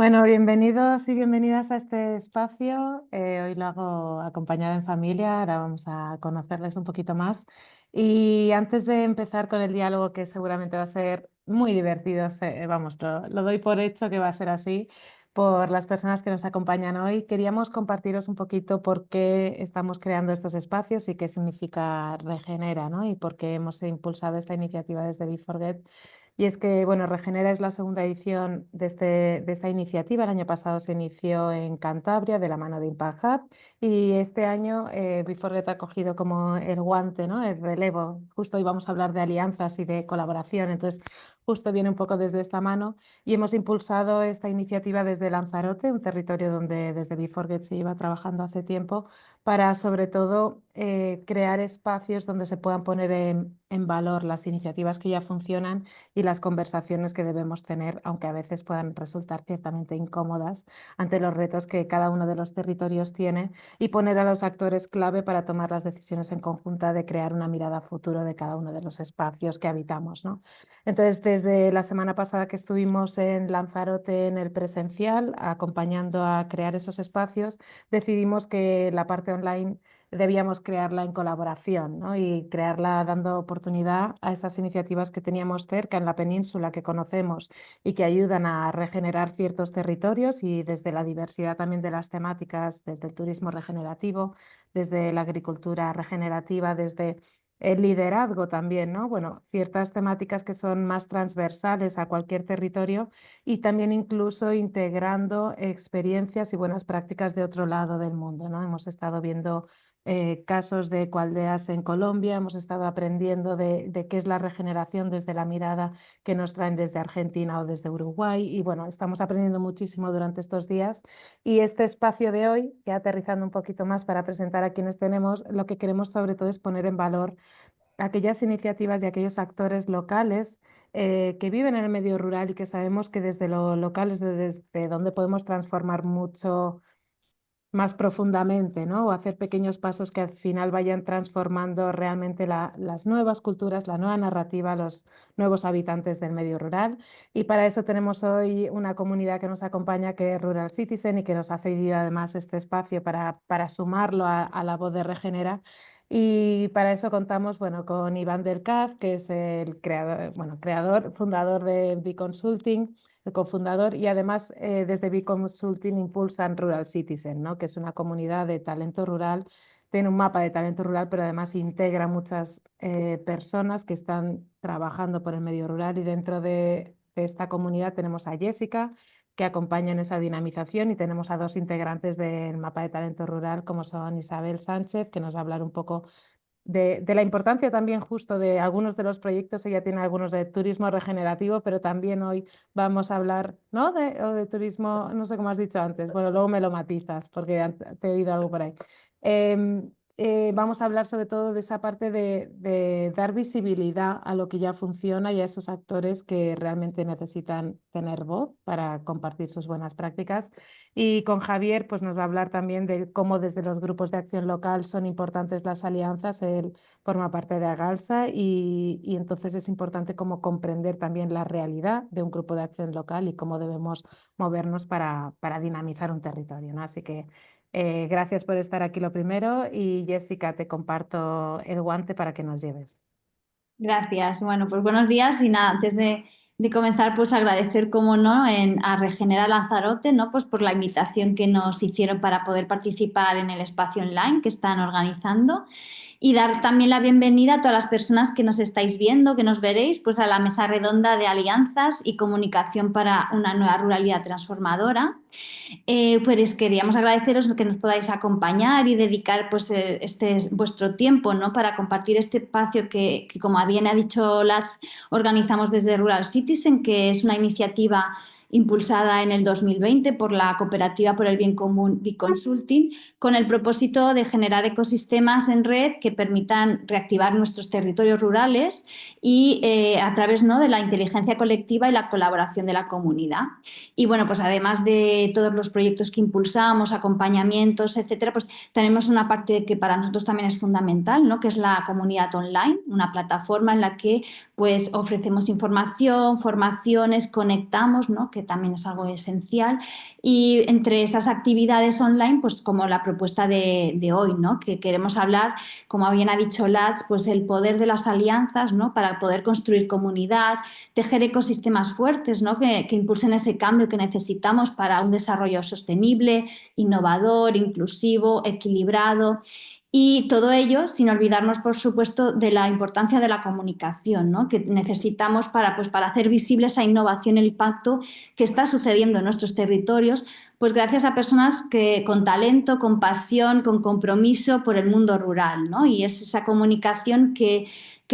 Bueno, bienvenidos y bienvenidas a este espacio. Hoy lo hago acompañada en familia, ahora vamos a conocerles un poquito más. Y antes de empezar con el diálogo, que seguramente va a ser muy divertido, vamos, lo doy por hecho que va a ser así, por las personas que nos acompañan hoy, queríamos compartiros un poquito por qué estamos creando estos espacios y qué significa Regenera, ¿no? Y por qué hemos impulsado esta iniciativa desde Be4Get. Y es que, bueno, Regenera es la segunda edición de esta iniciativa. El año pasado se inició en Cantabria de la mano de Impact Hub y este año Be4Get ha cogido como el guante, ¿no? El relevo. Justo hoy vamos a hablar de alianzas y de colaboración, entonces justo viene un poco desde esta mano y hemos impulsado esta iniciativa desde Lanzarote, un territorio donde desde Be4Get se lleva trabajando hace tiempo, para sobre todo crear espacios donde se puedan poner en valor las iniciativas que ya funcionan y las conversaciones que debemos tener, aunque a veces puedan resultar ciertamente incómodas ante los retos que cada uno de los territorios tiene, y poner a los actores clave para tomar las decisiones en conjunta de crear una mirada a futuro de cada uno de los espacios que habitamos, ¿no? Entonces, desde la semana pasada que estuvimos en Lanzarote en el presencial, acompañando a crear esos espacios, decidimos que la parte online debíamos crearla en colaboración, ¿no? Y crearla dando oportunidad a esas iniciativas que teníamos cerca en la península, que conocemos y que ayudan a regenerar ciertos territorios, y desde la diversidad también de las temáticas, desde el turismo regenerativo, desde la agricultura regenerativa, desde el liderazgo también, ¿no? Bueno, ciertas temáticas que son más transversales a cualquier territorio, y también incluso integrando experiencias y buenas prácticas de otro lado del mundo, ¿no? Hemos estado viendo casos de ecoaldeas en Colombia, hemos estado aprendiendo de qué es la regeneración desde la mirada que nos traen desde Argentina o desde Uruguay, y bueno, estamos aprendiendo muchísimo durante estos días, y este espacio de hoy, ya aterrizando un poquito más para presentar a quienes tenemos, lo que queremos sobre todo es poner en valor aquellas iniciativas y aquellos actores locales que viven en el medio rural y que sabemos que desde lo local es desde donde podemos transformar mucho más profundamente, ¿no? O hacer pequeños pasos que al final vayan transformando realmente las nuevas culturas, la nueva narrativa, los nuevos habitantes del medio rural. Y para eso tenemos hoy una comunidad que nos acompaña, que es Rural Citizen, y que nos ha cedido además este espacio para sumarlo a la voz de Regenera. Y para eso contamos, bueno, con Iván del Caz, que es el creador, bueno, creador, fundador de B-Consulting, el cofundador, y además desde B-Consulting impulsan Rural Citizen, ¿no? Que es una comunidad de talento rural, tiene un mapa de talento rural, pero además integra muchas personas que están trabajando por el medio rural, y dentro de esta comunidad tenemos a Jessica, que acompaña en esa dinamización, y tenemos a dos integrantes del mapa de talento rural, como son Isabel Sánchez, que nos va a hablar un poco de la importancia también justo de algunos de los proyectos. Ella tiene algunos de turismo regenerativo, pero también hoy vamos a hablar, ¿no? O de turismo, no sé cómo has dicho antes, bueno, luego me lo matizas porque te he oído algo por ahí. Vamos a hablar sobre todo de esa parte de dar visibilidad a lo que ya funciona y a esos actores que realmente necesitan tener voz para compartir sus buenas prácticas. Y con Javier, pues nos va a hablar también de cómo desde los grupos de acción local son importantes las alianzas. Él forma parte de Agalsa, y entonces es importante cómo comprender también la realidad de un grupo de acción local y cómo debemos movernos para dinamizar un territorio, ¿no? Así que gracias por estar aquí lo primero, y Jessica, te comparto el guante para que nos lleves. Gracias. Bueno, pues buenos días y nada, antes de comenzar, pues agradecer, como no, a Regenera Lanzarote, ¿no? Pues por la invitación que nos hicieron para poder participar en el espacio online que están organizando, y dar también la bienvenida a todas las personas que nos estáis viendo, que nos veréis, pues a la mesa redonda de alianzas y comunicación para una nueva ruralidad transformadora. Pues queríamos agradeceros que nos podáis acompañar y dedicar pues, este vuestro tiempo, ¿no? Para compartir este espacio que, como bien ha dicho Lats, organizamos desde Rural Citizen, que es una iniciativa impulsada en el 2020 por la Cooperativa por el Bien Común Biconsulting, con el propósito de generar ecosistemas en red que permitan reactivar nuestros territorios rurales y a través, ¿no?, de la inteligencia colectiva y la colaboración de la comunidad. Y bueno, pues además de todos los proyectos que impulsamos, acompañamientos, etcétera, pues tenemos una parte que para nosotros también es fundamental, ¿no?, que es la comunidad online, una plataforma en la que pues ofrecemos información, formaciones, conectamos, ¿no?, que que también es algo esencial. Y entre esas actividades online, pues como la propuesta de hoy, ¿no? Que queremos hablar, como bien ha dicho Lats, pues el poder de las alianzas, ¿no? Para poder construir comunidad, tejer ecosistemas fuertes, ¿no? Que impulsen ese cambio que necesitamos para un desarrollo sostenible, innovador, inclusivo, equilibrado. Y todo ello sin olvidarnos, por supuesto, de la importancia de la comunicación, ¿no? Que necesitamos para hacer visible esa innovación, el impacto que está sucediendo en nuestros territorios, pues gracias a personas que, con talento, con pasión, con compromiso por el mundo rural, ¿no? Y es esa comunicación que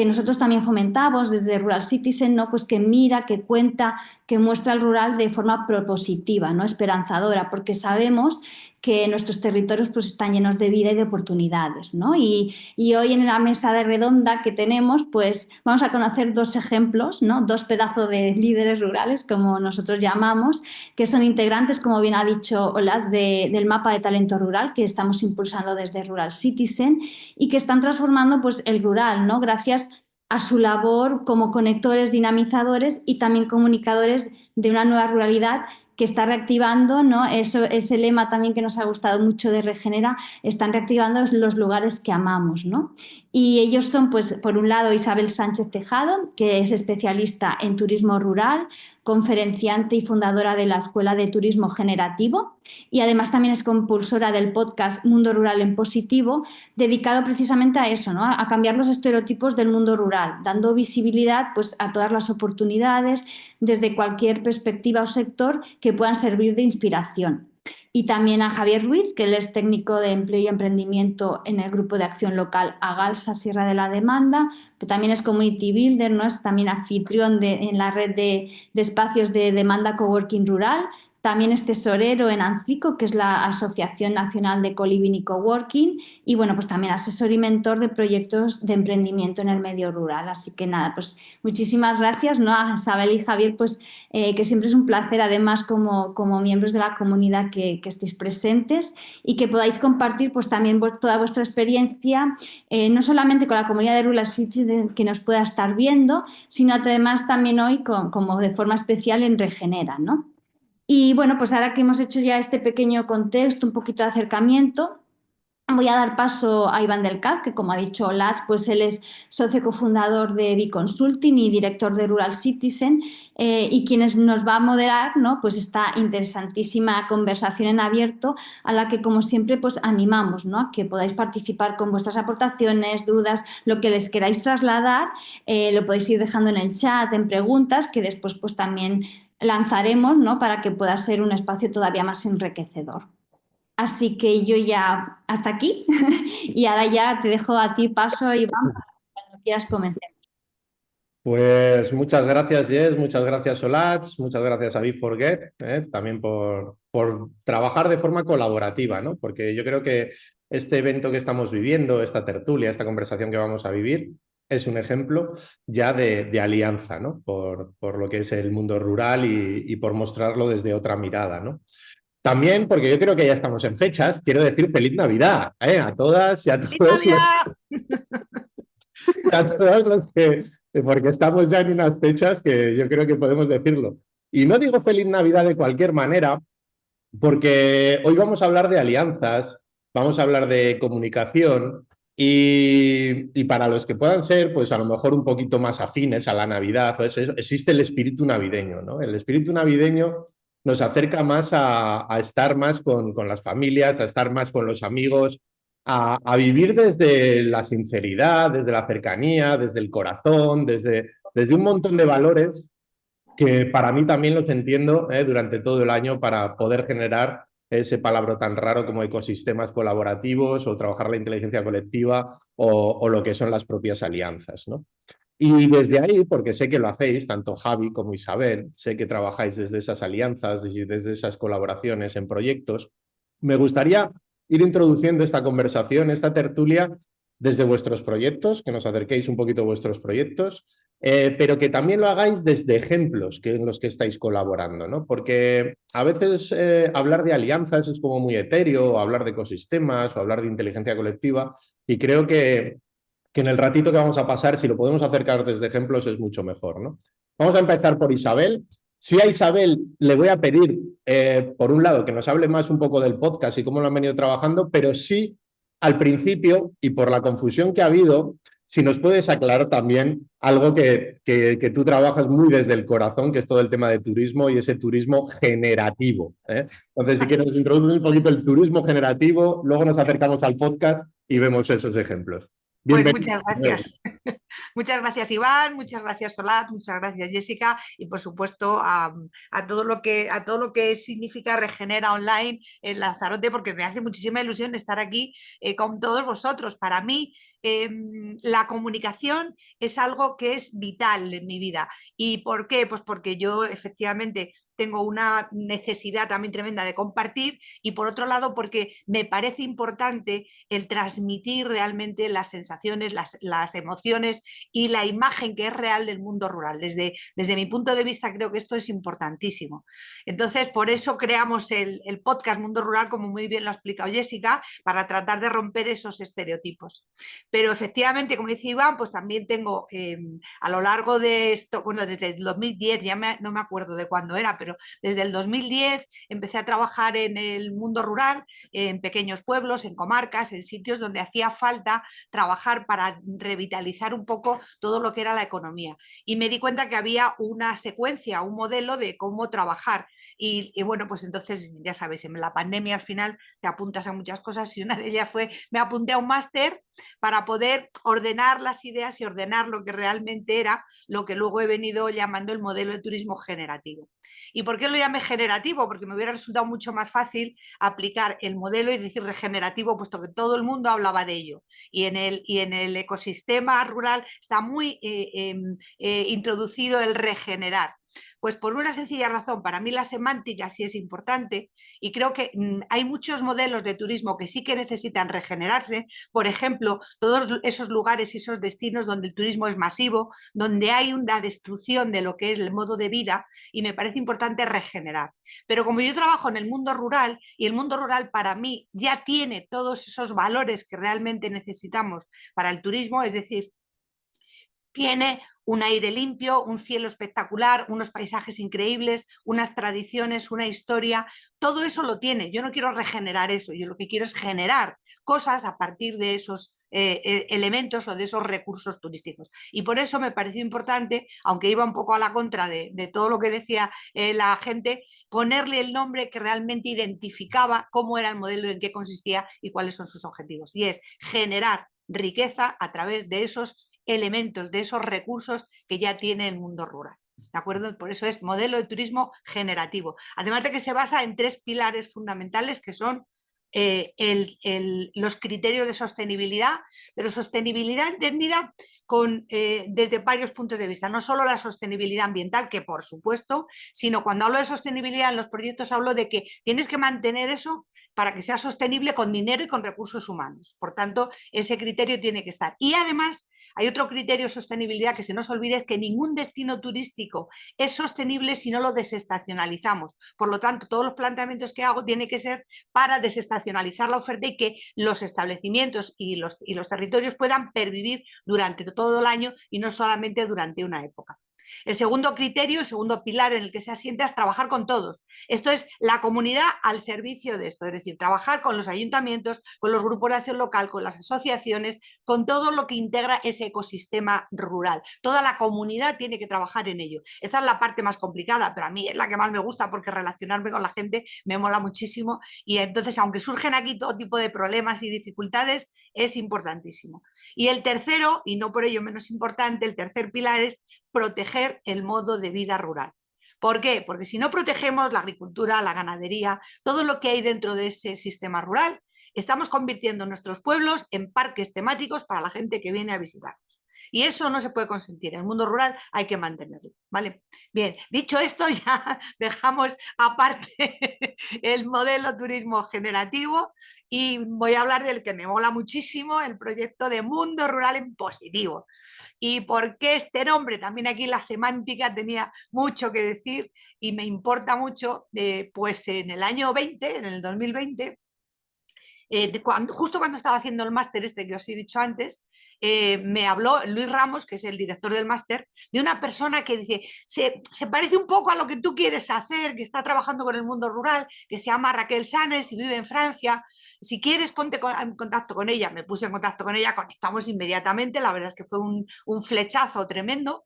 nosotros también fomentamos desde Rural Citizen, ¿no? Pues que mira, que cuenta, que muestra el rural de forma propositiva, ¿no? Esperanzadora, porque sabemos que nuestros territorios pues, están llenos de vida y de oportunidades, ¿no? Y hoy en la mesa de redonda que tenemos, pues vamos a conocer dos ejemplos, ¿no? Dos pedazos de líderes rurales, como nosotros llamamos, que son integrantes, como bien ha dicho Olaz, del mapa de talento rural que estamos impulsando desde Rural Citizen y que están transformando pues, el rural, ¿no? Gracias a su labor como conectores, dinamizadores y también comunicadores de una nueva ruralidad que está reactivando, ¿no? Ese lema también que nos ha gustado mucho de Regenera, están reactivando los lugares que amamos, ¿no? Y ellos son, pues, por un lado, Isabel Sánchez Tejado, que es especialista en turismo rural, conferenciante y fundadora de la Escuela de Turismo Generativo, y además también es compulsora del podcast Mundo Rural en Positivo, dedicado precisamente a eso, ¿no? A cambiar los estereotipos del mundo rural, dando visibilidad pues, a todas las oportunidades desde cualquier perspectiva o sector que puedan servir de inspiración. Y también a Javier Ruiz, que él es técnico de empleo y emprendimiento en el grupo de acción local Agalsa Sierra de la Demanda, que también es community builder, ¿no? Es también anfitrión en la red de espacios de demanda coworking rural. También es tesorero en ANCICO, que es la Asociación Nacional de Co-Living y Coworking, y bueno, pues también asesor y mentor de proyectos de emprendimiento en el medio rural. Así que nada, pues muchísimas gracias, ¿no? A Isabel y Javier, pues que siempre es un placer, además, como miembros de la comunidad que estéis presentes y que podáis compartir pues también toda vuestra experiencia, no solamente con la comunidad de Rural City que nos pueda estar viendo, sino además también hoy como de forma especial en Regenera, ¿no? Y bueno, pues ahora que hemos hecho ya este pequeño contexto, un poquito de acercamiento, voy a dar paso a Iván del Caz, que como ha dicho Lats, pues él es socio cofundador de B-Consulting y director de Rural Citizen, y quienes nos va a moderar, ¿no? Pues esta interesantísima conversación en abierto a la que, como siempre, pues animamos, ¿no? A que podáis participar con vuestras aportaciones, dudas, lo que les queráis trasladar, lo podéis ir dejando en el chat, en preguntas, que después pues también lanzaremos, ¿no? Para que pueda ser un espacio todavía más enriquecedor. Así que yo ya hasta aquí y ahora ya te dejo a ti paso, Iván, para cuando quieras comenzar. Pues muchas gracias, Jess, muchas gracias, Solats, muchas gracias a Be4Get, también por trabajar de forma colaborativa, ¿no? Porque yo creo que este evento que estamos viviendo, esta tertulia, esta conversación que vamos a vivir, es un ejemplo ya de alianza, ¿no? Por lo que es el mundo rural y por mostrarlo desde otra mirada, ¿no? También, porque yo creo que ya estamos en fechas, quiero decir feliz Navidad, a todas y a todos a todos los que, porque estamos ya en unas fechas que yo creo que podemos decirlo. Y no digo feliz Navidad de cualquier manera, porque hoy vamos a hablar de alianzas, vamos a hablar de comunicación y para los que puedan ser, pues a lo mejor un poquito más afines a la Navidad, o eso, existe el espíritu navideño, ¿no? El espíritu navideño nos acerca más a estar más con las familias, a estar más con los amigos, a vivir desde la sinceridad, desde la cercanía, desde el corazón, desde un montón de valores que para mí también los entiendo durante todo el año para poder generar ese palabra tan raro como ecosistemas colaborativos o trabajar la inteligencia colectiva o lo que son las propias alianzas, ¿no? Y desde ahí, porque sé que lo hacéis, tanto Javi como Isabel, sé que trabajáis desde esas alianzas y desde esas colaboraciones en proyectos, me gustaría ir introduciendo esta conversación, esta tertulia, desde vuestros proyectos, que nos acerquéis un poquito a vuestros proyectos, pero que también lo hagáis desde ejemplos en los que estáis colaborando, ¿no? Porque a veces hablar de alianzas es como muy etéreo, o hablar de ecosistemas, o hablar de inteligencia colectiva, y creo que en el ratito que vamos a pasar, si lo podemos acercar desde ejemplos, es mucho mejor, ¿no? Vamos a empezar por Isabel. Sí, a Isabel le voy a pedir, por un lado, que nos hable más un poco del podcast y cómo lo han venido trabajando, pero sí, al principio, y por la confusión que ha habido, si nos puedes aclarar también algo que tú trabajas muy desde el corazón, que es todo el tema de turismo y ese turismo generativo, ¿eh? Entonces, si quieres introducir un poquito el turismo generativo, luego nos acercamos al podcast y vemos esos ejemplos. Pues Bienvenido. muchas gracias. Muchas gracias, Iván, muchas gracias, Solat, muchas gracias, Jessica, y por supuesto a todo lo que significa Regenera Online en Lanzarote, porque me hace muchísima ilusión estar aquí con todos vosotros. Para mí, la comunicación es algo que es vital en mi vida. ¿Y por qué? Pues porque yo efectivamente tengo una necesidad también tremenda de compartir, y por otro lado porque me parece importante el transmitir realmente las sensaciones, las emociones y la imagen que es real del mundo rural. Desde mi punto de vista creo que esto es importantísimo. Entonces, por eso creamos el podcast Mundo Rural, como muy bien lo ha explicado Jessica, para tratar de romper esos estereotipos. Pero efectivamente, como dice Iván, pues también tengo a lo largo de esto, bueno, desde el 2010, no me acuerdo de cuándo era, pero desde el 2010 empecé a trabajar en el mundo rural, en pequeños pueblos, en comarcas, en sitios donde hacía falta trabajar para revitalizar un poco todo lo que era la economía. Y me di cuenta que había una secuencia, un modelo de cómo trabajar. Y bueno, pues entonces ya sabéis, en la pandemia al final te apuntas a muchas cosas, y una de ellas fue, me apunté a un máster para poder ordenar las ideas y ordenar lo que realmente era lo que luego he venido llamando el modelo de turismo generativo. ¿Y por qué lo llamé generativo? Porque me hubiera resultado mucho más fácil aplicar el modelo y decir regenerativo, puesto que todo el mundo hablaba de ello. Y en el ecosistema rural está muy introducido el regenerar. Pues por una sencilla razón, para mí la semántica sí es importante, y creo que hay muchos modelos de turismo que sí que necesitan regenerarse. Por ejemplo, todos esos lugares y esos destinos donde el turismo es masivo, donde hay una destrucción de lo que es el modo de vida, y me parece importante regenerar. Pero como yo trabajo en el mundo rural, y el mundo rural para mí ya tiene todos esos valores que realmente necesitamos para el turismo, es decir, tiene un aire limpio, un cielo espectacular, unos paisajes increíbles, unas tradiciones, una historia, todo eso lo tiene. Yo no quiero regenerar eso, yo lo que quiero es generar cosas a partir de esos elementos o de esos recursos turísticos. Y por eso me pareció importante, aunque iba un poco a la contra de todo lo que decía la gente, ponerle el nombre que realmente identificaba cómo era el modelo, en qué consistía y cuáles son sus objetivos. Y es generar riqueza a través de esos elementos, de esos recursos que ya tiene el mundo rural. ¿De acuerdo? Por eso es modelo de turismo generativo. Además de que se basa en 3 pilares fundamentales, que son los criterios de sostenibilidad, pero sostenibilidad entendida desde varios puntos de vista. No solo la sostenibilidad ambiental, que por supuesto, sino cuando hablo de sostenibilidad en los proyectos hablo de que tienes que mantener eso para que sea sostenible con dinero y con recursos humanos. Por tanto, ese criterio tiene que estar. Y además, hay otro criterio de sostenibilidad que se nos olvida, es que ningún destino turístico es sostenible si no lo desestacionalizamos. Por lo tanto, todos los planteamientos que hago tienen que ser para desestacionalizar la oferta y que los establecimientos y los territorios puedan pervivir durante todo el año y no solamente durante una época. El segundo criterio, el segundo pilar en el que se asienta es trabajar con todos. Esto es la comunidad al servicio de esto, es decir, trabajar con los ayuntamientos, con los grupos de acción local, con las asociaciones, con todo lo que integra ese ecosistema rural. Toda la comunidad tiene que trabajar en ello. Esta es la parte más complicada, pero a mí es la que más me gusta, porque relacionarme con la gente me mola muchísimo, y entonces, aunque surgen aquí todo tipo de problemas y dificultades, es importantísimo. Y el tercero, y no por ello menos importante, el tercer pilar es proteger el modo de vida rural. ¿Por qué? Porque si no protegemos la agricultura, la ganadería, todo lo que hay dentro de ese sistema rural, estamos convirtiendo nuestros pueblos en parques temáticos para la gente que viene a visitarnos. Y eso no se puede consentir. En el mundo rural hay que mantenerlo, ¿vale? Bien, dicho esto, ya dejamos aparte el modelo turismo generativo y voy a hablar del que me mola muchísimo, el proyecto de Mundo Rural en Positivo. ¿Y por qué este nombre? También aquí la semántica tenía mucho que decir y me importa mucho, pues en el año 20, en el 2020, justo cuando estaba haciendo el máster este que os he dicho antes, me habló Luis Ramos, que es el director del máster, de una persona que dice, se parece un poco a lo que tú quieres hacer, que está trabajando con el mundo rural, que se llama Raquel Sanes y vive en Francia. Si quieres, ponte en contacto con ella. Me puse en contacto con ella, conectamos inmediatamente, la verdad es que fue un flechazo tremendo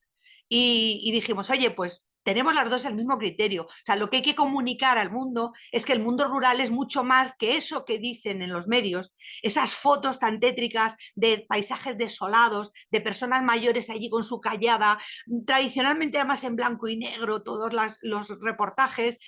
y dijimos, oye, pues tenemos las dos el mismo criterio. O sea, lo que hay que comunicar al mundo es que el mundo rural es mucho más que eso que dicen en los medios, esas fotos tan tétricas de paisajes desolados, de personas mayores allí con su callada, tradicionalmente además en blanco y negro, todos los reportajes.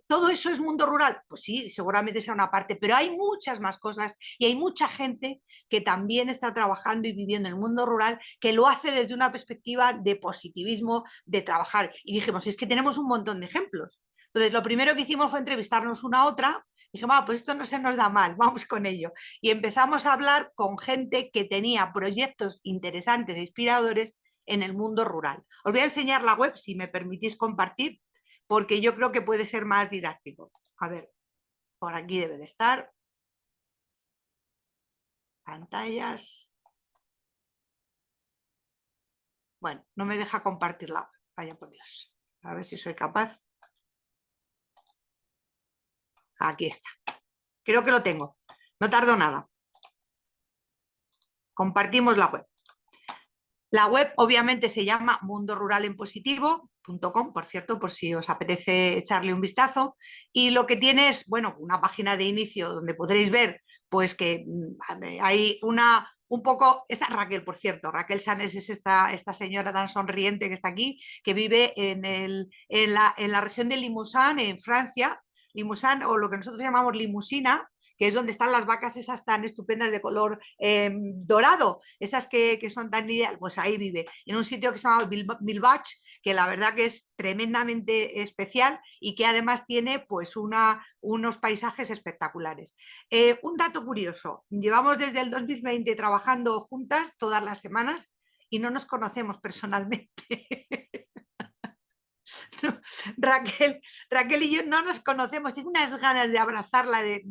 ¿Todo eso es mundo rural? Pues sí, seguramente sea una parte, pero hay muchas más cosas y hay mucha gente que también está trabajando y viviendo en el mundo rural, que lo hace desde una perspectiva de positivismo, de trabajar. Y dijimos, es que tenemos un montón de ejemplos. Entonces, lo primero que hicimos fue entrevistarnos una a otra. Dijimos, pues esto no se nos da mal, vamos con ello. Y empezamos a hablar con gente que tenía proyectos interesantes e inspiradores en el mundo rural. Os voy a enseñar la web, si me permitís compartir, porque yo creo que puede ser más didáctico. A ver, por aquí debe de estar. Pantallas. Bueno, no me deja compartir la web. Vaya por Dios. A ver si soy capaz. Aquí está. Creo que lo tengo. No tardo nada. Compartimos la web. La web obviamente se llama mundoruralenpositivo.com, por cierto, por si os apetece echarle un vistazo. Y lo que tiene es, bueno, una página de inicio donde podréis ver pues que hay un poco, esta Raquel, por cierto, Raquel Sanes es esta señora tan sonriente que está aquí, que vive en la región de Limousin, en Francia, Limousin, o lo que nosotros llamamos limusina, que es donde están las vacas esas tan estupendas de color dorado, esas que son tan ideales, pues ahí vive, en un sitio que se llama Bilbach, que la verdad que es tremendamente especial y que además tiene pues unos paisajes espectaculares. Un dato curioso, llevamos desde el 2020 trabajando juntas todas las semanas y no nos conocemos personalmente. No, Raquel y yo no nos conocemos, tengo unas ganas de abrazarla, de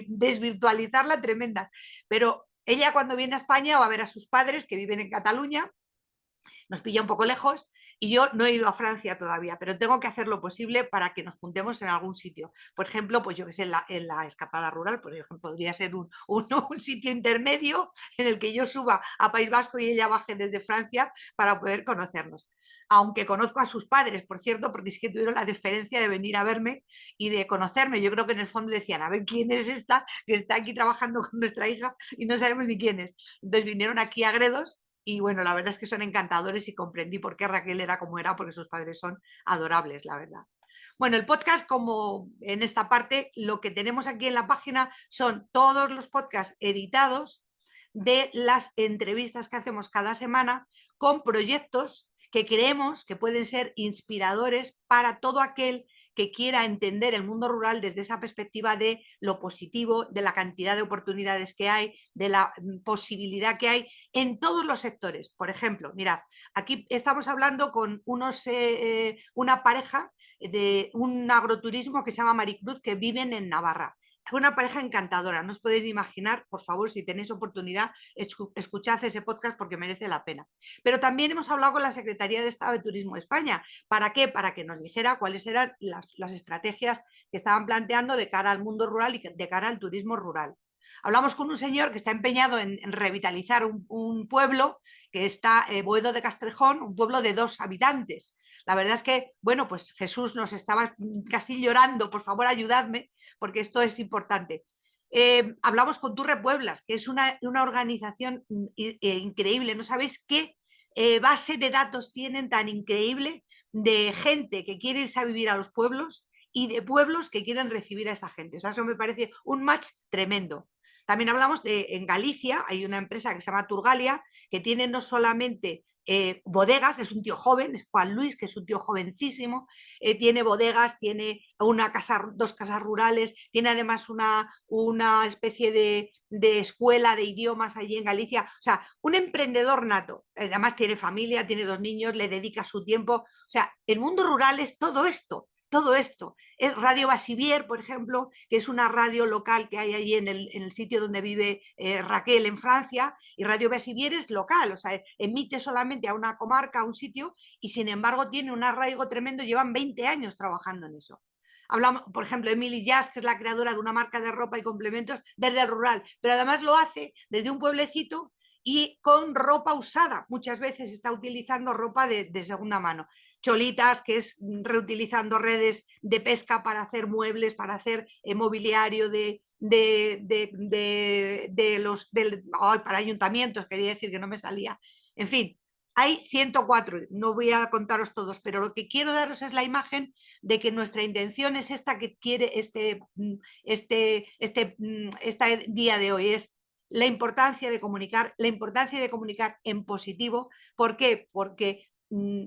desvirtualizarla tremenda, pero ella cuando viene a España va a ver a sus padres que viven en Cataluña, nos pilla un poco lejos y yo no he ido a Francia todavía, pero tengo que hacer lo posible para que nos juntemos en algún sitio. Por ejemplo, pues yo que sé, en la escapada rural, por ejemplo, podría ser un sitio intermedio en el que yo suba a País Vasco y ella baje desde Francia para poder conocernos. Aunque conozco a sus padres, por cierto, porque sí que tuvieron la deferencia de venir a verme y de conocerme. Yo creo que en el fondo decían, a ver quién es esta que está aquí trabajando con nuestra hija y no sabemos ni quién es. Entonces vinieron aquí a Gredos. Y bueno, la verdad es que son encantadores y comprendí por qué Raquel era como era, porque sus padres son adorables, la verdad. Bueno, el podcast, como en esta parte, lo que tenemos aquí en la página son todos los podcasts editados de las entrevistas que hacemos cada semana con proyectos que creemos que pueden ser inspiradores para todo aquel que quiera entender el mundo rural desde esa perspectiva de lo positivo, de la cantidad de oportunidades que hay, de la posibilidad que hay en todos los sectores. Por ejemplo, mirad, aquí estamos hablando con una pareja de un agroturismo que se llama Maricruz, que viven en Navarra. Es una pareja encantadora, no os podéis imaginar, por favor, si tenéis oportunidad, escuchad ese podcast porque merece la pena. Pero también hemos hablado con la Secretaría de Estado de Turismo de España. ¿Para qué? Para que nos dijera cuáles eran las estrategias que estaban planteando de cara al mundo rural y de cara al turismo rural. Hablamos con un señor que está empeñado en revitalizar un pueblo que está, Boedo de Castrejón, un pueblo de 2 habitantes. La verdad es que, bueno, pues Jesús nos estaba casi llorando, por favor ayudadme, porque esto es importante. Hablamos con Turre Pueblas, que es una organización increíble, no sabéis qué base de datos tienen tan increíble de gente que quiere irse a vivir a los pueblos y de pueblos que quieren recibir a esa gente. O sea, eso me parece un match tremendo. También hablamos en Galicia, hay una empresa que se llama Turgalia, que tiene no solamente bodegas, es un tío joven, es Juan Luis, que es un tío jovencísimo, tiene bodegas, tiene 2 casas rurales, tiene además una especie de escuela de idiomas allí en Galicia, o sea, un emprendedor nato, además tiene familia, tiene 2 niños, le dedica su tiempo, o sea, el mundo rural es todo esto. todo esto. Es Radio Bassivier, por ejemplo, que es una radio local que hay allí en el sitio donde vive Raquel en Francia, y Radio Bassivier es local, o sea, emite solamente a una comarca, a un sitio, y sin embargo tiene un arraigo tremendo, llevan 20 años trabajando en eso. Hablamos, por ejemplo, Emily Jazz, que es la creadora de una marca de ropa y complementos desde el rural, pero además lo hace desde un pueblecito y con ropa usada. Muchas veces está utilizando ropa de segunda mano. Cholitas, que es reutilizando redes de pesca para hacer muebles, para hacer mobiliario para ayuntamientos, quería decir que no me salía. En fin, hay 104, no voy a contaros todos, pero lo que quiero daros es la imagen de que nuestra intención es esta que quiere este día de hoy, es la importancia de comunicar en positivo. ¿Por qué? Porque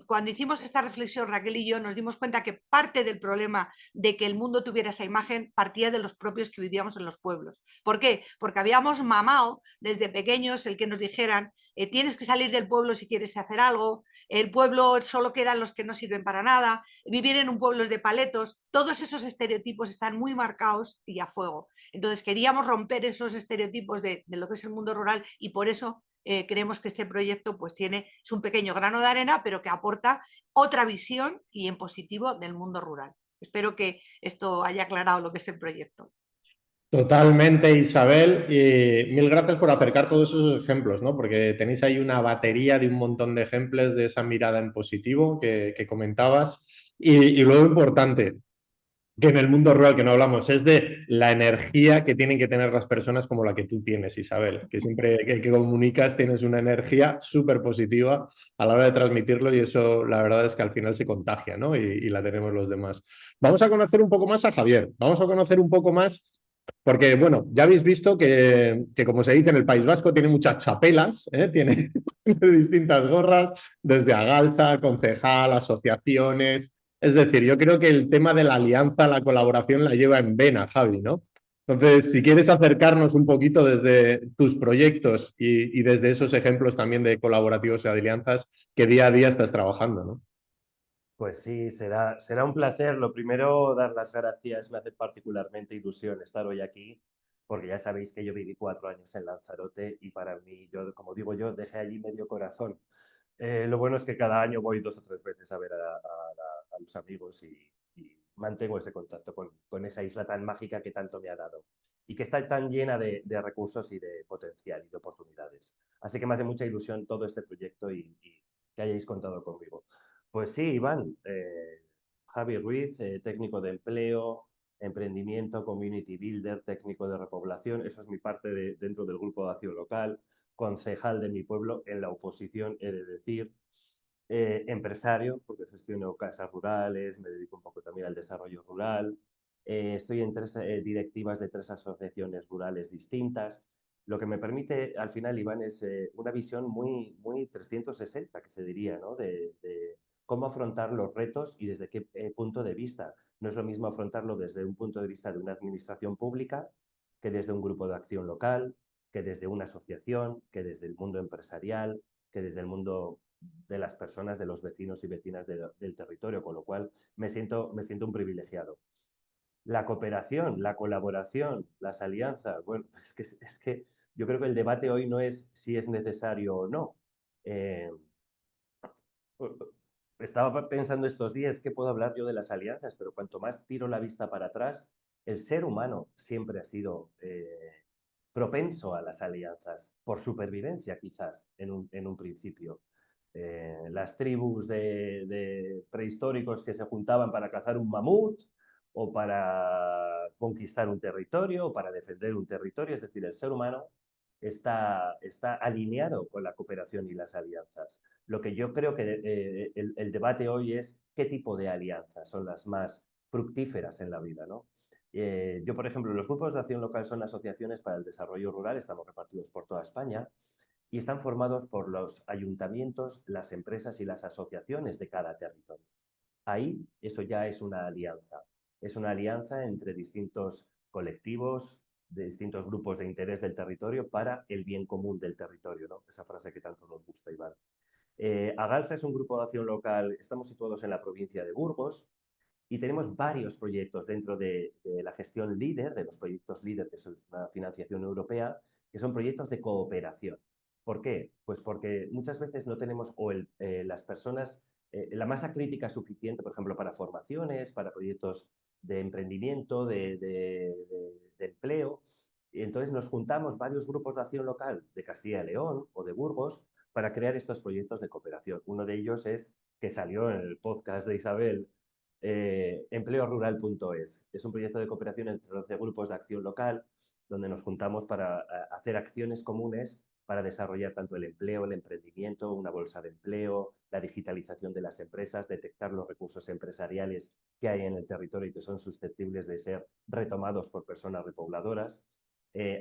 cuando hicimos esta reflexión, Raquel y yo nos dimos cuenta que parte del problema de que el mundo tuviera esa imagen partía de los propios que vivíamos en los pueblos. ¿Por qué? Porque habíamos mamado desde pequeños el que nos dijeran tienes que salir del pueblo si quieres hacer algo, el pueblo solo quedan los que no sirven para nada, vivir en un pueblo es de paletos, todos esos estereotipos están muy marcados y a fuego. Entonces queríamos romper esos estereotipos de lo que es el mundo rural, y por eso creemos que este proyecto pues es un pequeño grano de arena, pero que aporta otra visión y en positivo del mundo rural. Espero que esto haya aclarado lo que es el proyecto. Totalmente, Isabel, y mil gracias por acercar todos esos ejemplos, ¿no? Porque tenéis ahí una batería de un montón de ejemplos de esa mirada en positivo que comentabas. Y luego importante, que en el mundo rural que no hablamos, es de la energía que tienen que tener las personas como la que tú tienes, Isabel, que siempre que comunicas tienes una energía súper positiva a la hora de transmitirlo, y eso la verdad es que al final se contagia, ¿no? Y la tenemos los demás. Vamos a conocer un poco más a Javier, vamos a conocer un poco más, porque bueno, ya habéis visto que como se dice en el País Vasco, tiene muchas chapelas, ¿eh? Tiene distintas gorras, desde Agalsa, concejal, asociaciones. Es decir, yo creo que el tema de la alianza, la colaboración la lleva en vena, Javi, ¿no? Entonces, si quieres acercarnos un poquito desde tus proyectos y desde esos ejemplos también de colaborativos y alianzas que día a día estás trabajando, ¿no? Pues sí, será un placer. Lo primero, dar las gracias. Me hace particularmente ilusión estar hoy aquí, porque ya sabéis que yo viví 4 años en Lanzarote y para mí, yo, como digo yo, dejé allí medio corazón. Lo bueno es que cada año voy 2 o 3 veces a ver a los amigos y mantengo ese contacto con esa isla tan mágica que tanto me ha dado y que está tan llena de recursos y de potencial y de oportunidades. Así que me hace mucha ilusión todo este proyecto y que hayáis contado conmigo. Pues sí, Iván, Javi Ruiz, técnico de empleo, emprendimiento, community builder, técnico de repoblación, eso es mi parte dentro del grupo de acción local, concejal de mi pueblo, en la oposición, he de decir, empresario, porque gestiono casas rurales, me dedico un poco también al desarrollo rural, estoy en 3 directivas de 3 asociaciones rurales distintas, lo que me permite al final, Iván, es una visión muy, muy 360, que se diría, ¿no? de cómo afrontar los retos y desde qué punto de vista. No es lo mismo afrontarlo desde un punto de vista de una administración pública que desde un grupo de acción local, que desde una asociación, que desde el mundo empresarial, que desde el mundo de las personas, de los vecinos y vecinas del territorio, con lo cual me siento un privilegiado. La cooperación, la colaboración, las alianzas, bueno, es que yo creo que el debate hoy no es si es necesario o no. Estaba pensando estos días que puedo hablar yo de las alianzas, pero cuanto más tiro la vista para atrás, el ser humano siempre ha sido propenso a las alianzas, por supervivencia quizás en un principio. Las tribus de prehistóricos que se juntaban para cazar un mamut o para conquistar un territorio o para defender un territorio, es decir, el ser humano está alineado con la cooperación y las alianzas. Lo que yo creo que el debate hoy es qué tipo de alianzas son las más fructíferas en la vida, ¿no? Yo, por ejemplo, los grupos de acción local son asociaciones para el desarrollo rural, estamos repartidos por toda España y están formados por los ayuntamientos, las empresas y las asociaciones de cada territorio. Ahí eso ya es una alianza. Es una alianza entre distintos colectivos, de distintos grupos de interés del territorio para el bien común del territorio, ¿no? Esa frase que tanto nos gusta, Iván. Agalsa es un grupo de acción local, estamos situados en la provincia de Burgos y tenemos varios proyectos dentro de la gestión líder, de los proyectos líder, que es una financiación europea, que son proyectos de cooperación. ¿Por qué? Pues porque muchas veces no tenemos las personas la masa crítica suficiente, por ejemplo, para formaciones, para proyectos de emprendimiento, de empleo. Y entonces nos juntamos varios grupos de acción local de Castilla y León o de Burgos para crear estos proyectos de cooperación. Uno de ellos es que salió en el podcast de Isabel, empleorural.es. Es un proyecto de cooperación entre 12 grupos de acción local donde nos juntamos para hacer acciones comunes para desarrollar tanto el empleo, el emprendimiento, una bolsa de empleo, la digitalización de las empresas, detectar los recursos empresariales que hay en el territorio y que son susceptibles de ser retomados por personas repobladoras.